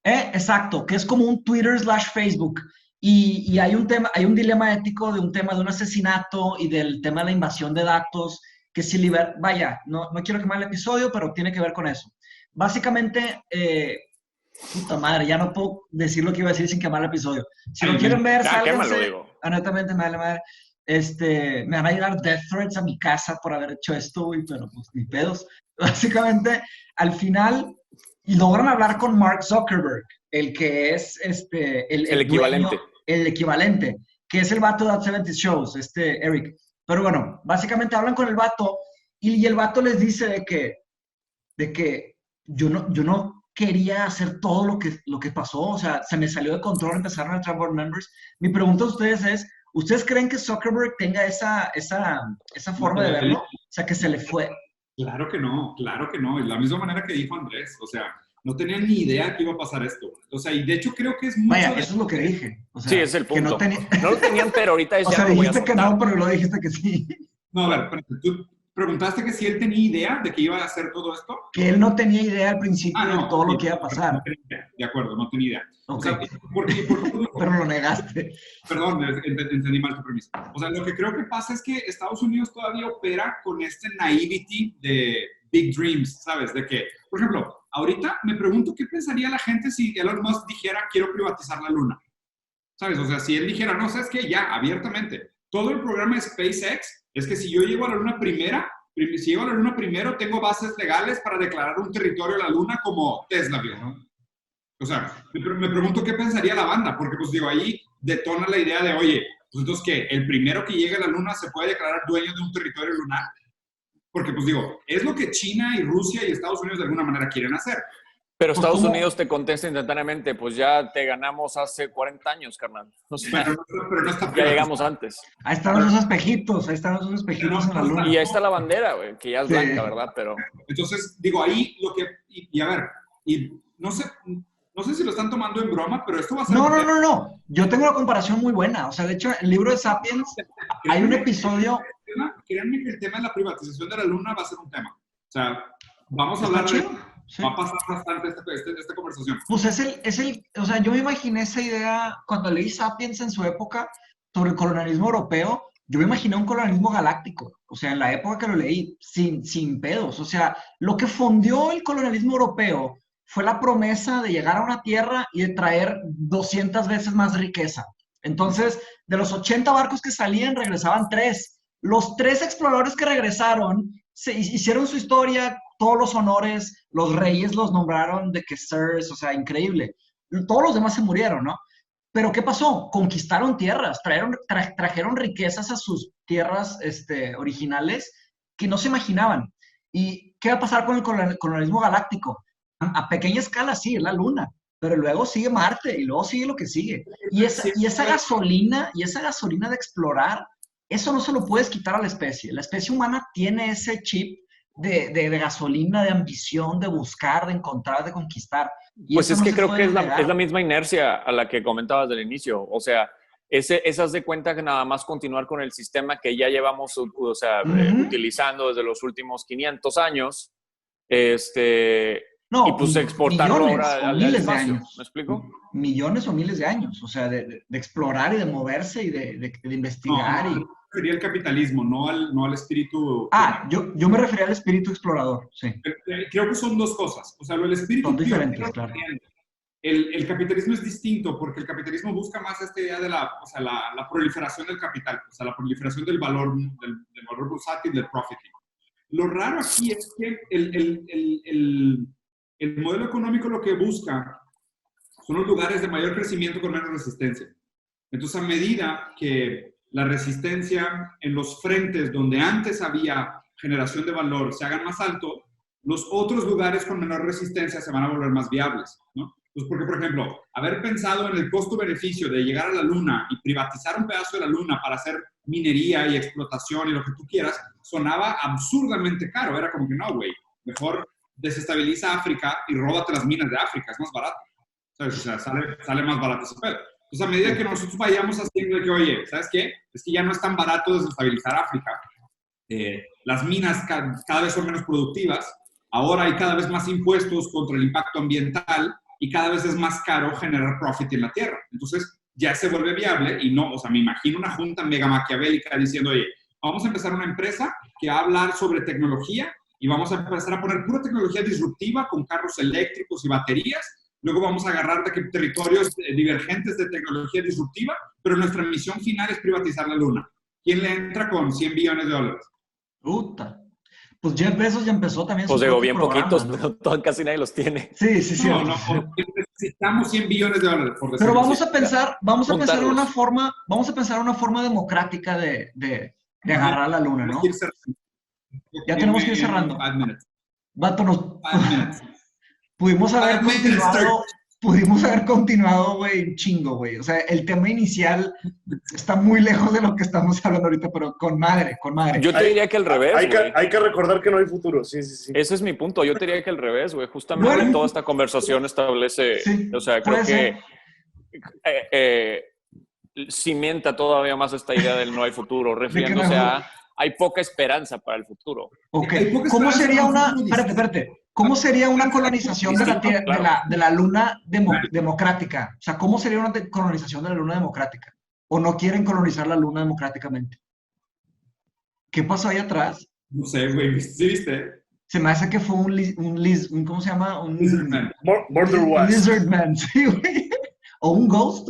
exacto, que es como un Twitter/Facebook. Y hay un dilema ético de un tema de un asesinato y del tema de la invasión de datos, que si vaya, no quiero quemar el episodio, pero tiene que ver con eso. Básicamente, puta madre, ya no puedo decir lo que iba a decir sin quemar el episodio. Si lo quieren ver, sálganse. Honestamente, me vale madre. Me van a llegar death threats a mi casa por haber hecho esto, pero pues ni pedos. Básicamente, al final, logran hablar con Mark Zuckerberg, el que es el equivalente. Dueño, el equivalente, que es el vato de That 70 Shows, Eric. Pero bueno, básicamente hablan con el vato y el vato les dice de que yo no quería hacer todo lo que pasó, o sea, se me salió de control, empezaron a entrar board members. Mi pregunta a ustedes es, ¿ustedes creen que Zuckerberg tenga esa forma de verlo? O sea, que se le fue. Claro que no. Es la misma manera que dijo Andrés, o sea, no tenía ni idea que iba a pasar esto. O sea, y de hecho creo que es mucho... Vaya, eso es lo que dije. O sea, sí, es el punto. Que no lo tenían, pero ahorita es o ya sea, lo voy a dijiste que no, pero luego dijiste que sí. No, a ver, tú preguntaste que si él tenía idea de que iba a hacer todo esto. Que él no tenía idea al principio de todo lo que iba a pasar. No tenía idea, de acuerdo, no tenía idea. Okay. O sea, ¿por qué? Pero lo negaste. Perdón, entendí mal tu premisa. O sea, lo que creo que pasa es que Estados Unidos todavía opera con este naivety de big dreams, ¿sabes? De que, por ejemplo, ahorita me pregunto qué pensaría la gente si Elon Musk dijera quiero privatizar la Luna. ¿Sabes? O sea, si él dijera, no, ¿sabes qué? Ya, abiertamente. Todo el programa de SpaceX es que si yo llego a la Luna primero, tengo bases legales para declarar un territorio a la Luna como Tesla, ¿no? O sea, me pregunto qué pensaría la banda, porque pues digo, ahí detona la idea de, oye, pues entonces que el primero que llegue a la Luna se puede declarar dueño de un territorio lunar. Porque pues digo, es lo que China y Rusia y Estados Unidos de alguna manera quieren hacer. Pero Estados Unidos te contesta instantáneamente, pues ya te ganamos hace 40 años, carnal. O sea, pero no está ya llegamos antes. Ahí están esos espejitos en la Luna. Y ahí está la bandera, güey, que ya es blanca, ¿verdad? Pero... Entonces, digo, ahí lo que... Y a ver, y no sé si lo están tomando en broma, pero esto va a ser... No. Yo tengo una comparación muy buena. O sea, de hecho, el libro de Sapiens, hay un episodio... Créanme que el tema de la privatización de la Luna va a ser un tema. O sea, vamos a hablar de... Sí. Va a pasar bastante esta conversación. Pues o sea, yo me imaginé esa idea cuando leí Sapiens en su época sobre el colonialismo europeo. Yo me imaginé un colonialismo galáctico. O sea, en la época que lo leí, sin pedos. O sea, lo que fundió el colonialismo europeo fue la promesa de llegar a una tierra y de traer 200 veces más riqueza. Entonces, de los 80 barcos que salían, regresaban 3. Los 3 exploradores que regresaron hicieron su historia, todos los honores, los reyes los nombraron de que sirs, o sea, increíble. Todos los demás se murieron, ¿no? Pero ¿qué pasó? Conquistaron tierras, trajeron riquezas a sus tierras originales que no se imaginaban. ¿Y qué va a pasar con el colonialismo galáctico? A pequeña escala sí, es la Luna, pero luego sigue Marte y luego sigue lo que sigue. Y esa gasolina de explorar, eso no se lo puedes quitar a la especie. La especie humana tiene ese chip de gasolina, de ambición, de buscar, de encontrar, de conquistar. Y pues es que creo que es la misma inercia a la que comentabas del inicio. O sea, esas de cuenta que nada más continuar con el sistema que ya llevamos, o sea, utilizando desde los últimos 500 años, No, y pues exportarlo millones ahora o al miles espacio. de años. ¿Me explico? Millones o miles de años, o sea, de explorar y de moverse y de investigar. No, sería el capitalismo, no al espíritu. Yo me refería al espíritu explorador, sí. Creo que son dos cosas. O sea, el espíritu Son diferentes, claro. El capitalismo es distinto porque el capitalismo busca más esta idea de la proliferación del capital, o sea, la proliferación del valor bursátil, del profiting. Lo raro aquí es que el modelo económico lo que busca son los lugares de mayor crecimiento con menos resistencia. Entonces, a medida que la resistencia en los frentes donde antes había generación de valor se hagan más alto, los otros lugares con menor resistencia se van a volver más viables, ¿no? Pues porque, por ejemplo, haber pensado en el costo-beneficio de llegar a la Luna y privatizar un pedazo de la Luna para hacer minería y explotación y lo que tú quieras, sonaba absurdamente caro. Era como que no, güey, mejor desestabiliza África y róbate las minas de África, es más barato. ¿Sabes? O sea, sale más barato ese pedo. Entonces, a medida que nosotros vayamos haciendo de que, oye, ¿sabes qué? Es que ya no es tan barato desestabilizar África. Las minas cada vez son menos productivas. Ahora hay cada vez más impuestos contra el impacto ambiental y cada vez es más caro generar profit en la tierra. Entonces, ya se vuelve viable y no, o sea, me imagino una junta mega maquiavélica diciendo, oye, vamos a empezar una empresa que va a hablar sobre tecnología y vamos a empezar a poner pura tecnología disruptiva con carros eléctricos y baterías. Luego vamos a agarrar territorios divergentes de tecnología disruptiva, pero nuestra misión final es privatizar la Luna. ¿Quién le entra con $100 billones? Puta. Pues Jeff Bezos ya empezó también. Pues digo, bien programa, poquitos, ¿no? Pero casi nadie los tiene. Sí. No, necesitamos $100 billones, por decirlo. Pero vamos a pensar una forma democrática de agarrar la Luna, ¿no? Ya tenemos que ir cerrando. Vato, pudimos haber continuado, güey, chingo, güey. O sea, el tema inicial está muy lejos de lo que estamos hablando ahorita, pero con madre. Yo te diría que al revés, hay que recordar que no hay futuro, sí. Ese es mi punto. Yo te diría que al revés, güey. Justamente toda esta conversación establece, o sea, creo que cimienta todavía más esta idea del no hay futuro, refiriéndose a hay poca esperanza para el futuro. Ok. ¿Cómo sería espérate. ¿Cómo sería una colonización de la Luna democrática? O sea, ¿cómo sería una colonización de la Luna democrática? ¿O no quieren colonizar la Luna democráticamente? ¿Qué pasó ahí atrás? No sé, güey. ¿Sí viste? Se me hace que fue un ¿cómo se llama? Un Lizardman. Lizardman, sí, güey. ¿O un ghost?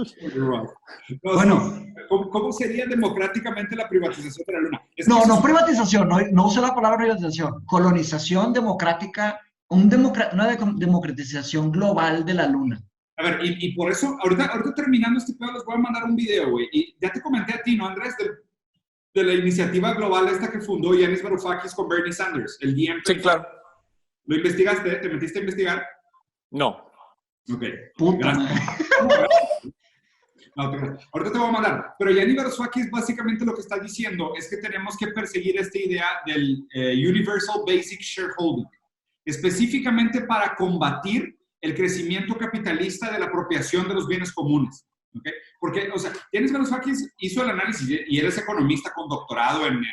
Bueno. ¿Cómo sería democráticamente la privatización de la Luna? No privatización, no uso la palabra privatización. Colonización democrática, una democratización global de la Luna. A ver, y por eso, ahorita terminando este pedo, les voy a mandar un video, güey. Y ya te comenté a ti, ¿no, Andrés? De la iniciativa global esta que fundó Yanis Varoufakis con Bernie Sanders, el DiEM. Sí, claro. ¿Lo investigaste? ¿Te metiste a investigar? No. Ok. Puta. No, ahorita te voy a mandar. Pero Yanis Varoufakis básicamente lo que está diciendo es que tenemos que perseguir esta idea del Universal Basic Shareholding, específicamente para combatir el crecimiento capitalista de la apropiación de los bienes comunes. ¿Okay? Porque, o sea, Yanis Varoufakis hizo el análisis y él es economista con doctorado en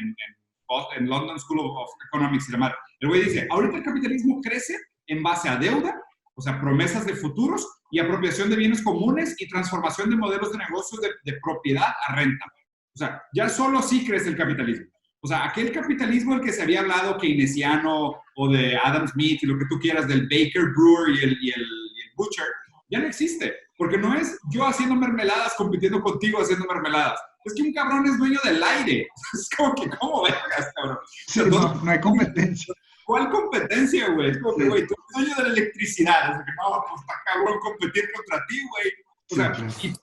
London School of Economics y demás. El güey dice, ahorita el capitalismo crece en base a deuda, o sea, promesas de futuros y apropiación de bienes comunes y transformación de modelos de negocio de propiedad a renta. O sea, ya solo así crece el capitalismo. O sea, aquel capitalismo del que se había hablado keynesiano o de Adam Smith y lo que tú quieras, del Baker Brewer y el Butcher, ya no existe. Porque no es yo haciendo mermeladas compitiendo contigo haciendo mermeladas. Es que un cabrón es dueño del aire. Es como que, ¿cómo vergas, cabrón? Sí, no hay competencia. ¿Cuál competencia, güey? Es como que, güey, tú eres dueño de la electricidad. Es que, no, pues está cabrón competir contra ti, güey. O sea,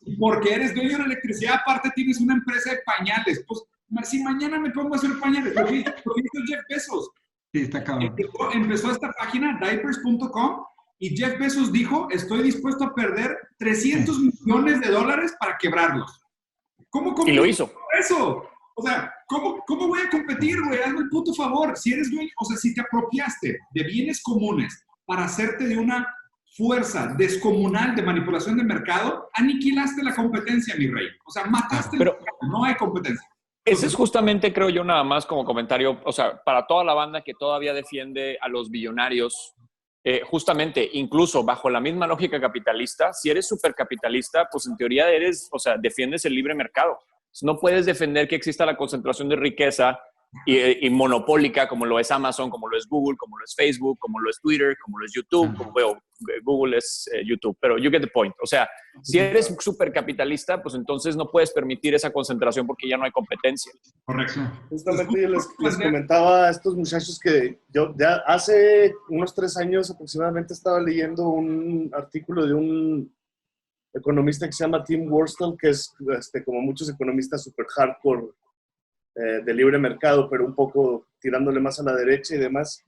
y porque eres dueño de la electricidad, aparte tienes una empresa de pañales. Pues, si mañana me pongo a hacer pañales, lo que hizo Jeff Bezos. Sí, está cabrón. Empezó esta página, diapers.com, y Jeff Bezos dijo, estoy dispuesto a perder $300 millones para quebrarlos. ¿Cómo y lo hizo. Eso? O sea, ¿cómo voy a competir, güey? Hazme el puto favor. Si eres dueño, o sea, si te apropiaste de bienes comunes para hacerte de una fuerza descomunal de manipulación de mercado, aniquilaste la competencia, mi rey. O sea, mataste el mercado, no hay competencia. Ese es justamente, creo yo, nada más como comentario, o sea, para toda la banda que todavía defiende a los billonarios, justamente, incluso bajo la misma lógica capitalista, si eres supercapitalista, pues en teoría eres, o sea, defiendes el libre mercado. No puedes defender que exista la concentración de riqueza y monopólica como lo es Amazon, como lo es Google, como lo es Facebook, como lo es Twitter, como lo es YouTube. Como veo, Google es YouTube, pero you get the point. O sea, si eres supercapitalista, pues entonces no puedes permitir esa concentración porque ya no hay competencia. Correcto. Justamente yo les comentaba a estos muchachos que yo ya hace unos 3 años aproximadamente estaba leyendo un artículo de un economista que se llama Tim Worstall, que es como muchos economistas super hardcore de libre mercado, pero un poco tirándole más a la derecha y demás.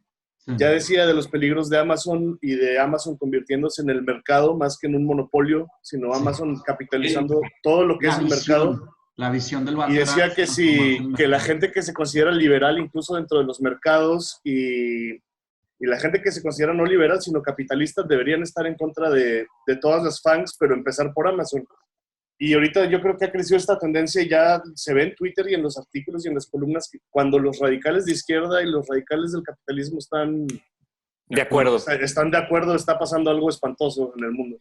Ya decía de los peligros de Amazon y de Amazon convirtiéndose en el mercado más que en un monopolio, sino Amazon capitalizando todo lo que es el mercado. La visión del Y decía que la gente que se considera liberal incluso dentro de los mercados y la gente que se considera no liberal sino capitalistas deberían estar en contra de todas las FANGs, pero empezar por Amazon. Y ahorita yo creo que ha crecido esta tendencia y ya se ve en Twitter y en los artículos y en las columnas que cuando los radicales de izquierda y los radicales del capitalismo están de acuerdo. Están de acuerdo, está pasando algo espantoso en el mundo.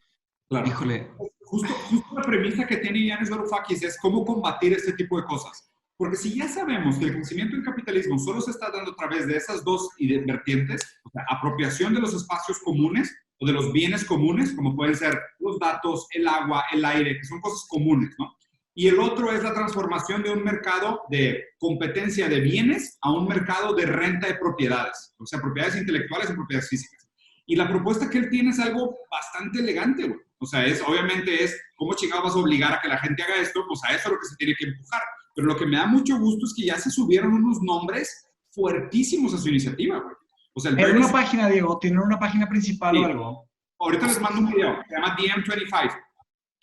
Claro. Híjole. Justo la premisa que tiene Yanis Varoufakis es cómo combatir este tipo de cosas. Porque si ya sabemos que el crecimiento del capitalismo solo se está dando a través de esas dos vertientes, o sea, apropiación de los espacios comunes o de los bienes comunes, como pueden ser los datos, el agua, el aire, que son cosas comunes, ¿no? Y el otro es la transformación de un mercado de competencia de bienes a un mercado de renta de propiedades, o sea, propiedades intelectuales y propiedades físicas. Y la propuesta que él tiene es algo bastante elegante, güey. O sea, obviamente es cómo chingados vas a obligar a que la gente haga esto, pues a eso es lo que se tiene que empujar. Pero lo que me da mucho gusto es que ya se subieron unos nombres fuertísimos a su iniciativa, güey. O sea, ¿en una página, Diego? ¿Tienen una página principal o algo? Ahorita les mando un video, se llama DM25.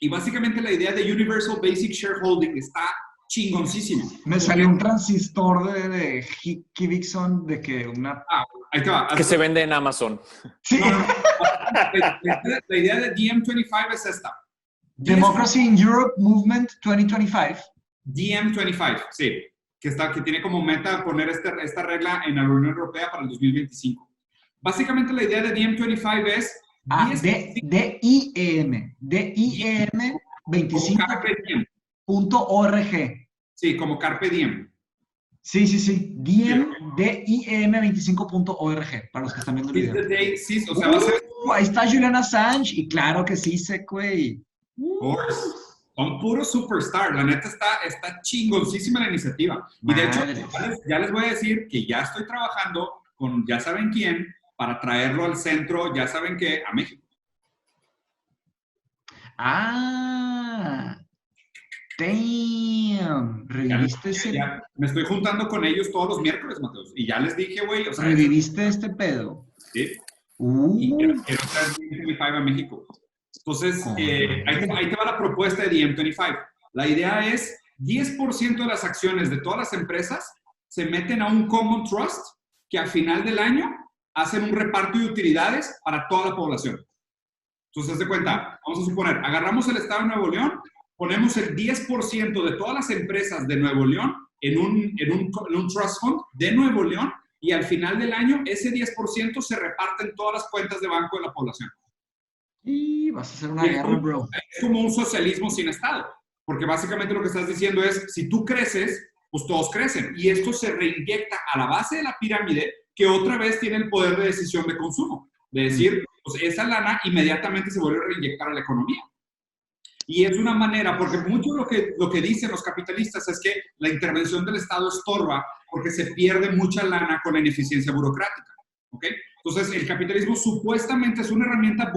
Y básicamente la idea de Universal Basic Shareholding está chingoncísima. Me salió un transistor de Hickey Dixon de que una... ahí te va. Que se vende en Amazon. Sí. No. La idea de DM25 es esta. Democracy in Europe Movement 2025. DM25, sí. Que tiene como meta poner esta regla en la Unión Europea para el 2025. Básicamente la idea de DM25 es... DIEM 25.org. Sí, como Carpe Diem. Sí. DIEM25.org, para los que están viendo el video. Sí, o sea, va a ser... Ahí está Julian Assange, y claro que sí, güey. Son puros superstar. La neta está chingoncísima la iniciativa. Y de hecho, ya les voy a decir que ya estoy trabajando con ya saben quién para traerlo al centro, ya saben qué, a México. Damn. ¿Reviviste me estoy juntando con ellos todos los miércoles, Mateos. Y ya les dije, güey, o sea... ¿Reviviste este pedo? Sí. Y quiero traer DM25 a México. Entonces, ahí te va la propuesta de DM25. La idea es 10% de las acciones de todas las empresas se meten a un Common Trust que al final del año hacen un reparto de utilidades para toda la población. Entonces, haz de cuenta, vamos a suponer, agarramos el Estado de Nuevo León, ponemos el 10% de todas las empresas de Nuevo León en un Trust Fund de Nuevo León y al final del año ese 10% se reparte en todas las cuentas de banco de la población. Y vas a hacer una guerra, bro. Es como un socialismo sin Estado, porque básicamente lo que estás diciendo es, si tú creces, pues todos crecen. Y esto se reinyecta a la base de la pirámide, que otra vez tiene el poder de decisión de consumo. De decir, pues esa lana inmediatamente se vuelve a reinyectar a la economía. Y es una manera, porque mucho lo que dicen los capitalistas es que la intervención del Estado estorba porque se pierde mucha lana con la ineficiencia burocrática. ¿Ok? Entonces, el capitalismo supuestamente es una herramienta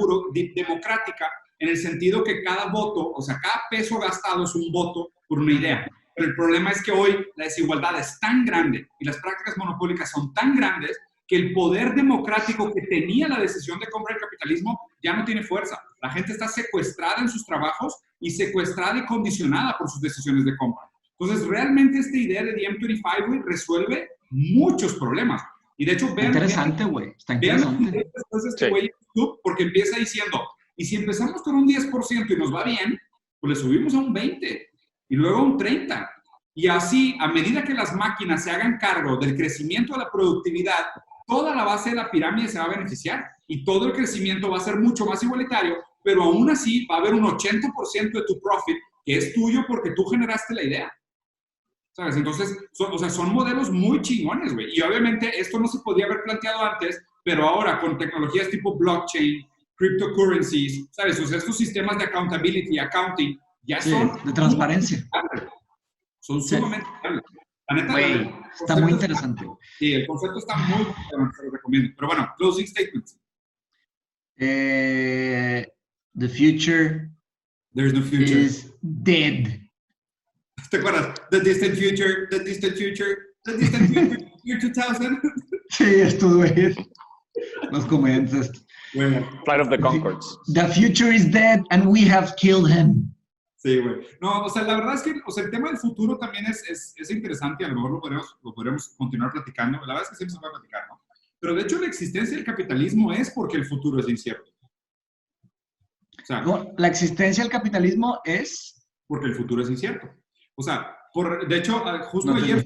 democrática en el sentido que cada voto, o sea, cada peso gastado es un voto por una idea. Pero el problema es que hoy la desigualdad es tan grande y las prácticas monopólicas son tan grandes que el poder democrático que tenía la decisión de compra del capitalismo ya no tiene fuerza. La gente está secuestrada en sus trabajos y secuestrada y condicionada por sus decisiones de compra. Entonces, realmente esta idea de DM25 resuelve muchos problemas. Y de hecho, vean... Interesante, güey. Está interesante. Vean después de este güey en YouTube, porque empieza diciendo, y si empezamos con un 10% y nos va bien, pues le subimos a un 20% y luego a un 30%. Y así, a medida que las máquinas se hagan cargo del crecimiento de la productividad, toda la base de la pirámide se va a beneficiar y todo el crecimiento va a ser mucho más igualitario, pero aún así va a haber un 80% de tu profit que es tuyo porque tú generaste la idea. ¿Sabes? Entonces, son modelos muy chingones, güey. Y obviamente esto no se podía haber planteado antes, pero ahora con tecnologías tipo blockchain, cryptocurrencies, ¿sabes? O sea, estos sistemas de accountability, accounting, ya son... de transparencia. Son sumamente estables. La neta, güey, está muy interesante. Sí, el concepto está muy bueno, se lo recomiendo. Pero bueno, closing statements. The future, There's no future. Is dead. ¿Te acuerdas? The distant future, the distant future, the distant future, year 2000. Sí, esto, güey. Los comediantes. Bueno. Flight of the Conchords. The future is dead and we have killed him. Sí, güey. No, o sea, la verdad es que el tema del futuro también es interesante y a lo mejor lo podremos continuar platicando. La verdad es que siempre se puede platicar, ¿no? Pero de hecho la existencia del capitalismo es porque el futuro es incierto. O sea, no, la existencia del capitalismo es... Porque el futuro es incierto. O sea, de hecho, justo ayer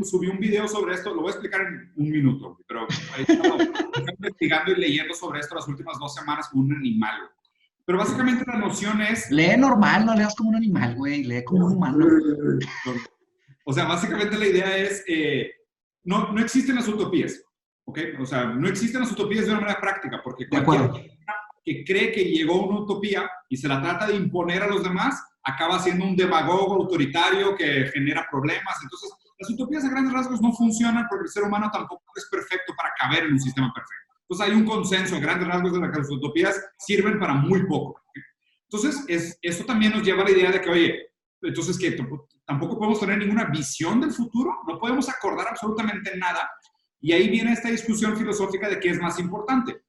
subí un video sobre esto, lo voy a explicar en un minuto, pero he estado investigando y leyendo sobre esto las últimas 2 semanas con un animal, güey. Pero básicamente la noción es... Lee normal, no leas como un animal, güey, lee como un humano. O sea, básicamente la idea es, no existen las utopías, ¿ok? O sea, no existen las utopías de una manera práctica, porque cualquier persona que cree que llegó a una utopía y se la trata de imponer a los demás, acaba siendo un demagogo autoritario que genera problemas. Entonces, las utopías a grandes rasgos no funcionan porque el ser humano tampoco es perfecto para caber en un sistema perfecto. Entonces, hay un consenso a grandes rasgos de que las utopías sirven para muy poco. Entonces, esto también nos lleva a la idea de que, oye, entonces que tampoco podemos tener ninguna visión del futuro, no podemos acordar absolutamente nada. Y ahí viene esta discusión filosófica de qué es más importante,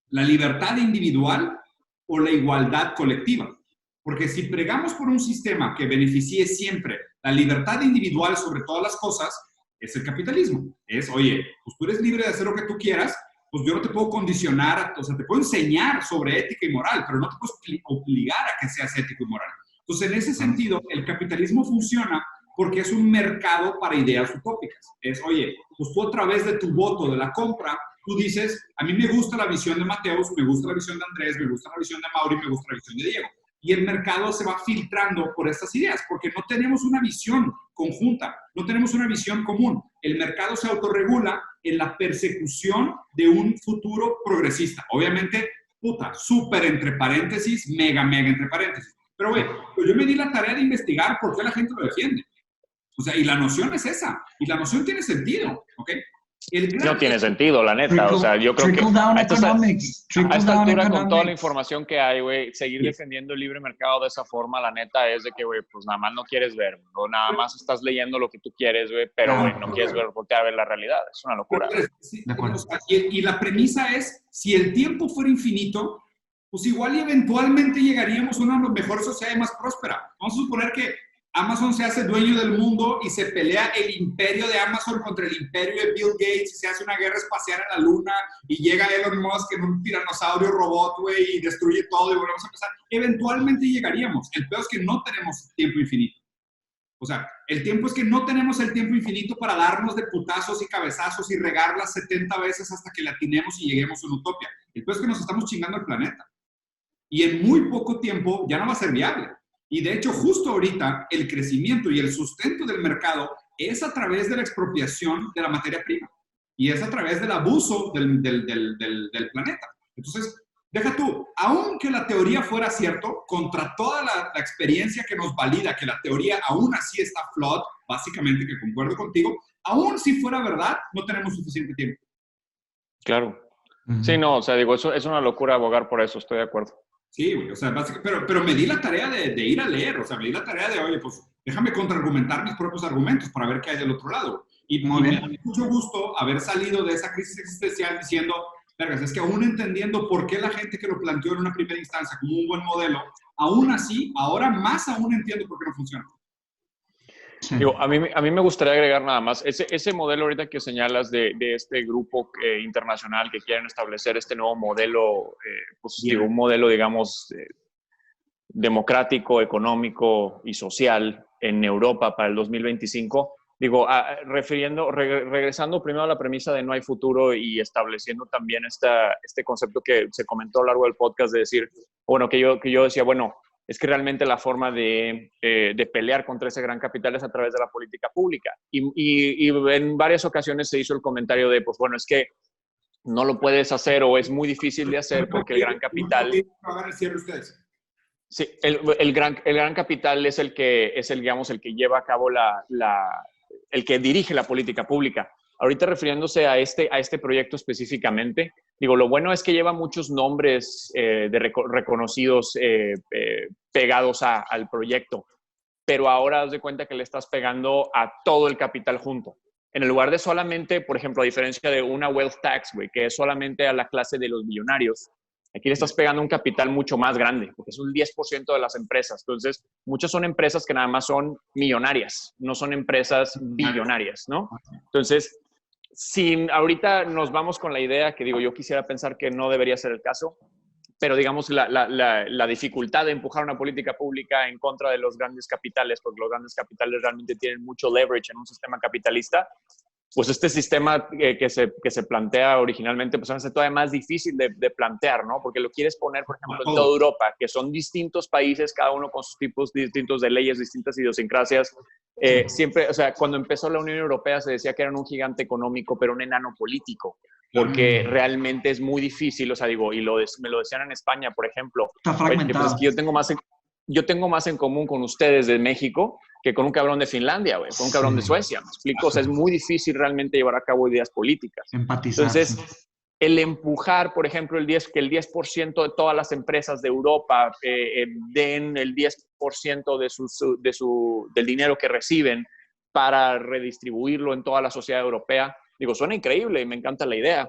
la libertad individual o la igualdad colectiva. Porque si pregamos por un sistema que beneficie siempre la libertad individual sobre todas las cosas, es el capitalismo. Es, oye, pues tú eres libre de hacer lo que tú quieras, pues yo no te puedo condicionar, o sea, te puedo enseñar sobre ética y moral, pero no te puedo obligar a que seas ético y moral. Entonces, en ese sentido, el capitalismo funciona porque es un mercado para ideas utópicas. Es, oye, pues tú a través de tu voto, de la compra, tú dices, a mí me gusta la visión de Mateus, me gusta la visión de Andrés, me gusta la visión de Mauri, me gusta la visión de Diego. Y el mercado se va filtrando por estas ideas, porque no tenemos una visión conjunta, no tenemos una visión común. El mercado se autorregula en la persecución de un futuro progresista. Obviamente, súper entre paréntesis, mega entre paréntesis. Pero, güey, pues yo me di la tarea de investigar por qué la gente lo defiende. O sea, y la noción es esa. Y la noción tiene sentido, ¿ok? No tiene sentido, la neta. O sea, yo creo que a esta altura, con toda la información que hay, güey, seguir defendiendo el libre mercado de esa forma, la neta es de que, güey, pues nada más no quieres ver, o nada más estás leyendo lo que tú quieres, güey, pero, güey, no quieres voltear a ver la realidad. Es una locura. Sí, y la premisa es, si el tiempo fuera infinito, pues igual y eventualmente llegaríamos a una mejor sociedad y más próspera. Vamos a suponer que Amazon se hace dueño del mundo y se pelea el imperio de Amazon contra el imperio de Bill Gates y se hace una guerra espacial en la luna y llega Elon Musk en un tiranosaurio robot, güey, y destruye todo y volvemos a empezar. Eventualmente llegaríamos. El peor es que no tenemos tiempo infinito. O sea, el tiempo es que no tenemos el tiempo infinito para darnos de putazos y cabezazos y regarlas 70 veces hasta que la atinemos y lleguemos a una utopía. El peor es que nos estamos chingando el planeta. Y en muy poco tiempo ya no va a ser viable. Y de hecho, justo ahorita, el crecimiento y el sustento del mercado es a través de la expropiación de la materia prima. Y es a través del abuso del planeta. Entonces, deja tú, aunque la teoría fuera cierto, contra toda la experiencia que nos valida que la teoría aún así está flawed, básicamente que concuerdo contigo, aún si fuera verdad, no tenemos suficiente tiempo. Claro. Sí, no, o sea, digo, eso es una locura abogar por eso, estoy de acuerdo. Sí, güey, o sea, pero me di la tarea de ir a leer, o sea, me di la tarea de, oye, pues déjame contraargumentar mis propios argumentos para ver qué hay del otro lado. Y me da mucho gusto haber salido de esa crisis existencial diciendo, vergas, es que aún entendiendo por qué la gente que lo planteó en una primera instancia como un buen modelo, aún así, ahora más aún entiendo por qué no funciona. Sí. Digo, a mí me gustaría agregar nada más. Ese modelo ahorita que señalas de este grupo internacional que quieren establecer este nuevo modelo, pues digo, un modelo, digamos, democrático, económico y social en Europa para el 2025. Digo, regresando primero a la premisa de no hay futuro y estableciendo también este concepto que se comentó a lo largo del podcast de decir, bueno, que yo decía, bueno, es que realmente la forma de pelear contra ese gran capital es a través de la política pública. Y en varias ocasiones se hizo el comentario de, pues bueno, es que no lo puedes hacer o es muy difícil de hacer porque el gran capital... Hagan el cierre ustedes. Sí, el gran capital es digamos, el que lleva a cabo el que dirige la política pública. Ahorita refiriéndose a este proyecto específicamente, digo, lo bueno es que lleva muchos nombres reconocidos pegados al proyecto, pero ahora haz de cuenta que le estás pegando a todo el capital junto. En el lugar de solamente, por ejemplo, a diferencia de una wealth tax, güey, que es solamente a la clase de los millonarios, aquí le estás pegando un capital mucho más grande, porque es un 10% de las empresas. Entonces, muchas son empresas que nada más son millonarias, no son empresas billonarias, ¿no? Entonces, si ahorita nos vamos con la idea que digo, yo quisiera pensar que no debería ser el caso, pero digamos la dificultad de empujar una política pública en contra de los grandes capitales, porque los grandes capitales realmente tienen mucho leverage en un sistema capitalista, pues este sistema que se plantea originalmente, pues hace todavía más difícil de plantear, ¿no? Porque lo quieres poner, por ejemplo, en toda Europa, que son distintos países, cada uno con sus tipos distintos de leyes, distintas idiosincrasias. Siempre, o sea, cuando empezó la Unión Europea se decía que eran un gigante económico, pero un enano político, porque realmente es muy difícil, o sea, digo, y me lo decían en España, por ejemplo. Está fragmentado. Pues es que yo tengo más en común con ustedes de México que con un cabrón de Finlandia, güey, con un cabrón de Suecia, ¿me explico? O sea, es muy difícil realmente llevar a cabo ideas políticas. Empatizar. Entonces, el empujar, por ejemplo, que el 10% de todas las empresas de Europa den el 10% del dinero que reciben para redistribuirlo en toda la sociedad europea, digo, suena increíble y me encanta la idea,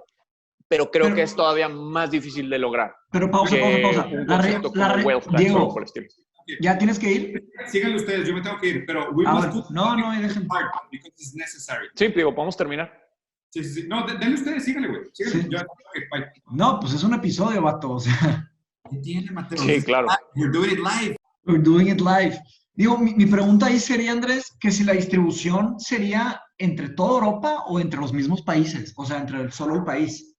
pero creo que es todavía más difícil de lograr. Pero pausa. Un concepto como wealth tax, Diego, por el estilo. ¿ya tienes que ir? Síganle ustedes, yo me tengo que ir, pero no, dejen. Because it's necessary. Sí, digo, podemos terminar. Sí. No, denle ustedes, síganle, güey. Síganle. Sí. Bye. No, pues es un episodio, vato, o sea. ¿Qué tiene, Mateo? Sí, claro. We're doing it live. We're doing it live. Digo, mi pregunta ahí sería, Andrés, que si la distribución sería entre toda Europa o entre los mismos países, o sea, entre solo el país.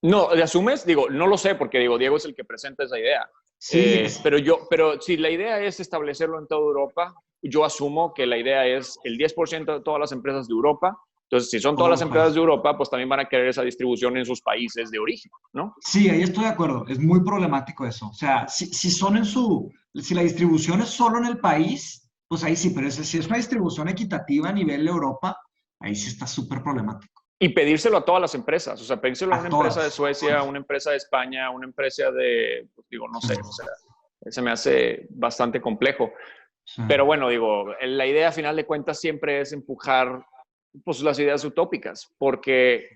No, ¿le asumes? Digo, no lo sé, porque digo, Diego es el que presenta esa idea. Sí. Pero si la idea es establecerlo en toda Europa, yo asumo que la idea es el 10% de todas las empresas de Europa. Entonces, si son todas las empresas de Europa, pues también van a querer esa distribución en sus países de origen, ¿no? Sí, ahí estoy de acuerdo. Es muy problemático eso. O sea, si la distribución es solo en el país, pues ahí sí, pero si es una distribución equitativa a nivel Europa, ahí sí está súper problemático. Y pedírselo a todas las empresas, o sea, pedírselo a una todas. empresa de Suecia, a una empresa de España, a una empresa de, pues, digo, no sé, o sea, se me hace bastante complejo. Sí. Pero bueno, digo, la idea a final de cuentas siempre es empujar pues las ideas utópicas, porque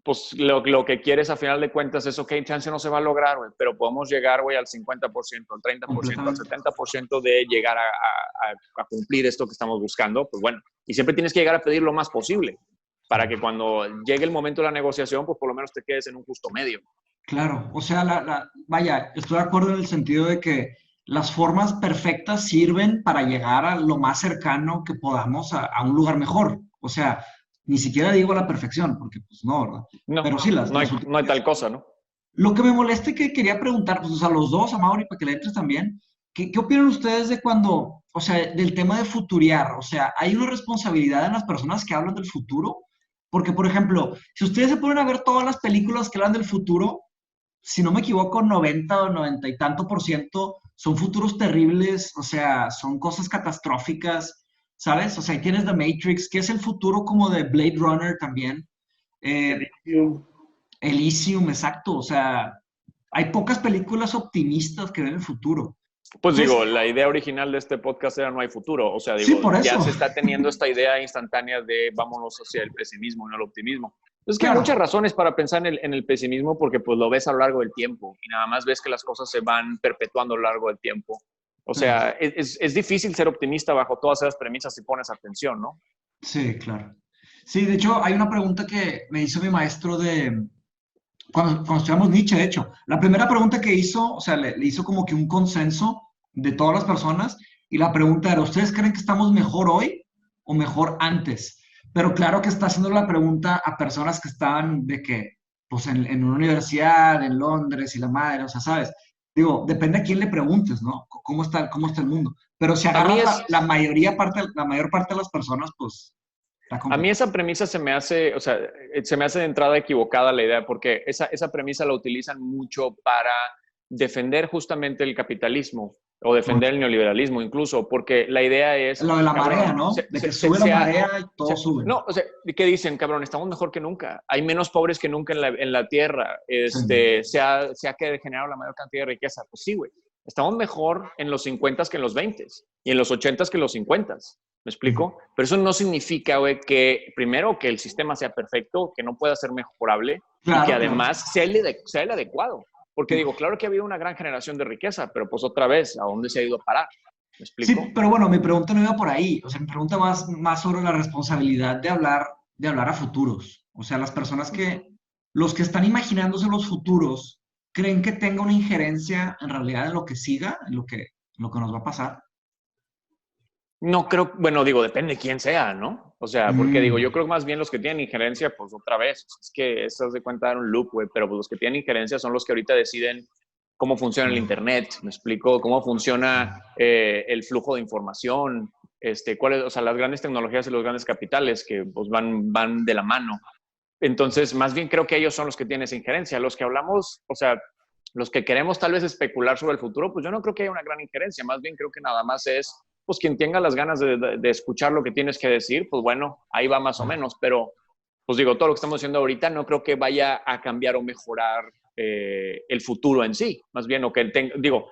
pues lo que quieres a final de cuentas es, ok, chance no se va a lograr, güey, pero podemos llegar, güey, al 50%, al 30%, al 70% de llegar a cumplir esto que estamos buscando, pues bueno, y siempre tienes que llegar a pedir lo más posible, para que cuando llegue el momento de la negociación, pues por lo menos te quedes en un justo medio. Claro, o sea, vaya, estoy de acuerdo en el sentido de que las formas perfectas sirven para llegar a lo más cercano que podamos a un lugar mejor. O sea, ni siquiera digo la perfección, porque pues no, ¿verdad? No, pero sí no hay tal cosa, ¿no? Lo que me molesta y que quería preguntar, pues a los dos, a Mauri, para que le entres también, ¿qué opinan ustedes de cuando, o sea, del tema de futuriar? O sea, ¿hay una responsabilidad en las personas que hablan del futuro? Porque, por ejemplo, si ustedes se ponen a ver todas las películas que hablan del futuro, si no me equivoco, 90 o 90 y tanto % son futuros terribles, o sea, son cosas catastróficas, ¿sabes? O sea, tienes The Matrix, que es el futuro como de Blade Runner también. Elysium, exacto. O sea, hay pocas películas optimistas que ven el futuro. Pues digo, la idea original de este podcast era no hay futuro. O sea, digo, sí, por eso. Ya se está teniendo esta idea instantánea de vámonos hacia el pesimismo y no el optimismo. Es que Claro. hay muchas razones para pensar en el pesimismo porque pues lo ves a lo largo del tiempo y nada más ves que las cosas se van perpetuando a lo largo del tiempo. O sea, es difícil ser optimista bajo todas esas premisas si pones atención, ¿no? Sí, claro. Sí, de hecho, hay una pregunta que me hizo mi maestro de, cuando estudiamos Nietzsche, de hecho. La primera pregunta que hizo, o sea, le hizo como que un consenso de todas las personas, y la pregunta era, ¿ustedes creen que estamos mejor hoy o mejor antes? Pero claro que está haciendo la pregunta a personas que estaban de que, pues en una universidad, en Londres y la madre, o sea, ¿sabes? Digo, depende a quién le preguntes, ¿no? Cómo está el mundo? Pero si A mí agarras es, la mayor parte de las personas, pues está A mí complicado. esa premisa se me hace, o sea, se me hace de entrada equivocada la idea, porque esa premisa la utilizan mucho para defender justamente el capitalismo o defender el neoliberalismo incluso, porque la idea es, Lo de la marea, cabrón, ¿no? De que sube la marea y todo sube. no, o sea, ¿qué dicen, cabrón? Estamos mejor que nunca. Hay menos pobres que nunca en la tierra. Sí. Se ha que generado la mayor cantidad de riqueza. Pues sí, güey. Estamos mejor en los 50 que en los 20 y en los 80 que en los 50. ¿Me explico? Pero eso no significa, güey, que primero que el sistema sea perfecto, que no pueda ser mejorable y que Claro, además sea el adecuado. Porque digo, claro que ha habido una gran generación de riqueza, pero pues otra vez, ¿a dónde se ha ido a parar? ¿Me sí, explico? pero bueno, mi pregunta no iba por ahí. O sea, mi pregunta más sobre la responsabilidad de hablar a futuros. O sea, las personas los que están imaginándose los futuros, ¿creen que tenga una injerencia en realidad en lo que siga, en lo que nos va a pasar? No creo, bueno, digo, depende de quién sea, ¿no? O sea, porque digo, yo Mm, creo que más bien los que tienen injerencia, pues otra vez, es que eso se de cuenta dar un loop, güey, pero pues los que tienen injerencia son los que ahorita deciden cómo funciona el Internet, me explico, cómo funciona el flujo de información, cuáles, o sea, las grandes tecnologías y los grandes capitales que pues van de la mano. Entonces, más bien creo que ellos son los que tienen esa injerencia. Los que hablamos, o sea, los que queremos tal vez especular sobre el futuro, pues yo no creo que haya una gran injerencia. Más bien creo que nada más es, pues quien tenga las ganas de escuchar lo que tienes que decir, pues bueno, ahí va más o menos. Pero, pues digo, todo lo que estamos haciendo ahorita no creo que vaya a cambiar o mejorar el futuro en sí. Más bien, digo,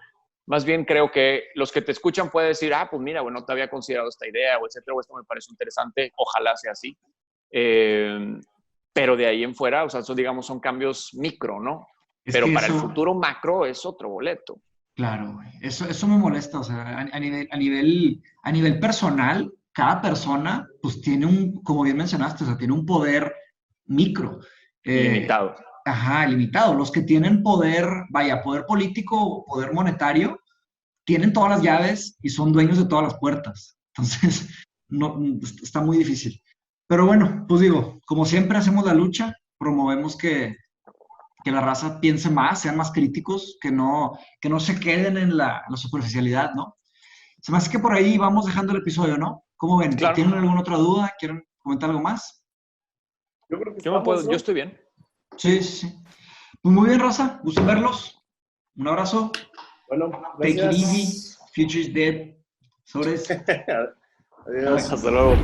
más bien creo que los que te escuchan pueden decir, ah, pues mira, bueno, no te había considerado esta idea o etcétera, o esto me parece interesante, ojalá sea así. Pero de ahí en fuera, o sea, eso digamos son cambios micro, ¿no? es Pero que para el eso, futuro macro es otro boleto. claro, güey, eso me molesta. O sea, a nivel personal, cada persona, pues tiene como bien mencionaste, o sea, tiene un poder micro. Eh, Ilimitado. ajá, limitado. Los que tienen poder, vaya, poder político o poder monetario, tienen todas las llaves y son dueños de todas las puertas. Entonces, no, está muy difícil. Pero bueno, pues digo, como siempre hacemos la lucha, promovemos que la raza piense más, sean más críticos, que no se queden en la superficialidad, ¿no? Se me hace que por ahí vamos dejando el episodio, ¿no? ¿Cómo ven? Claro, ¿Tienen alguna otra duda? ¿Quieren comentar algo más? Yo creo que yo me estamos, puedo, yo ¿no? estoy bien. Sí, sí, sí. Pues muy bien, raza. Gusto en verlos. Un abrazo. Bueno, Take it easy. gracias. Future is dead. Sobres. Adiós. Hasta luego.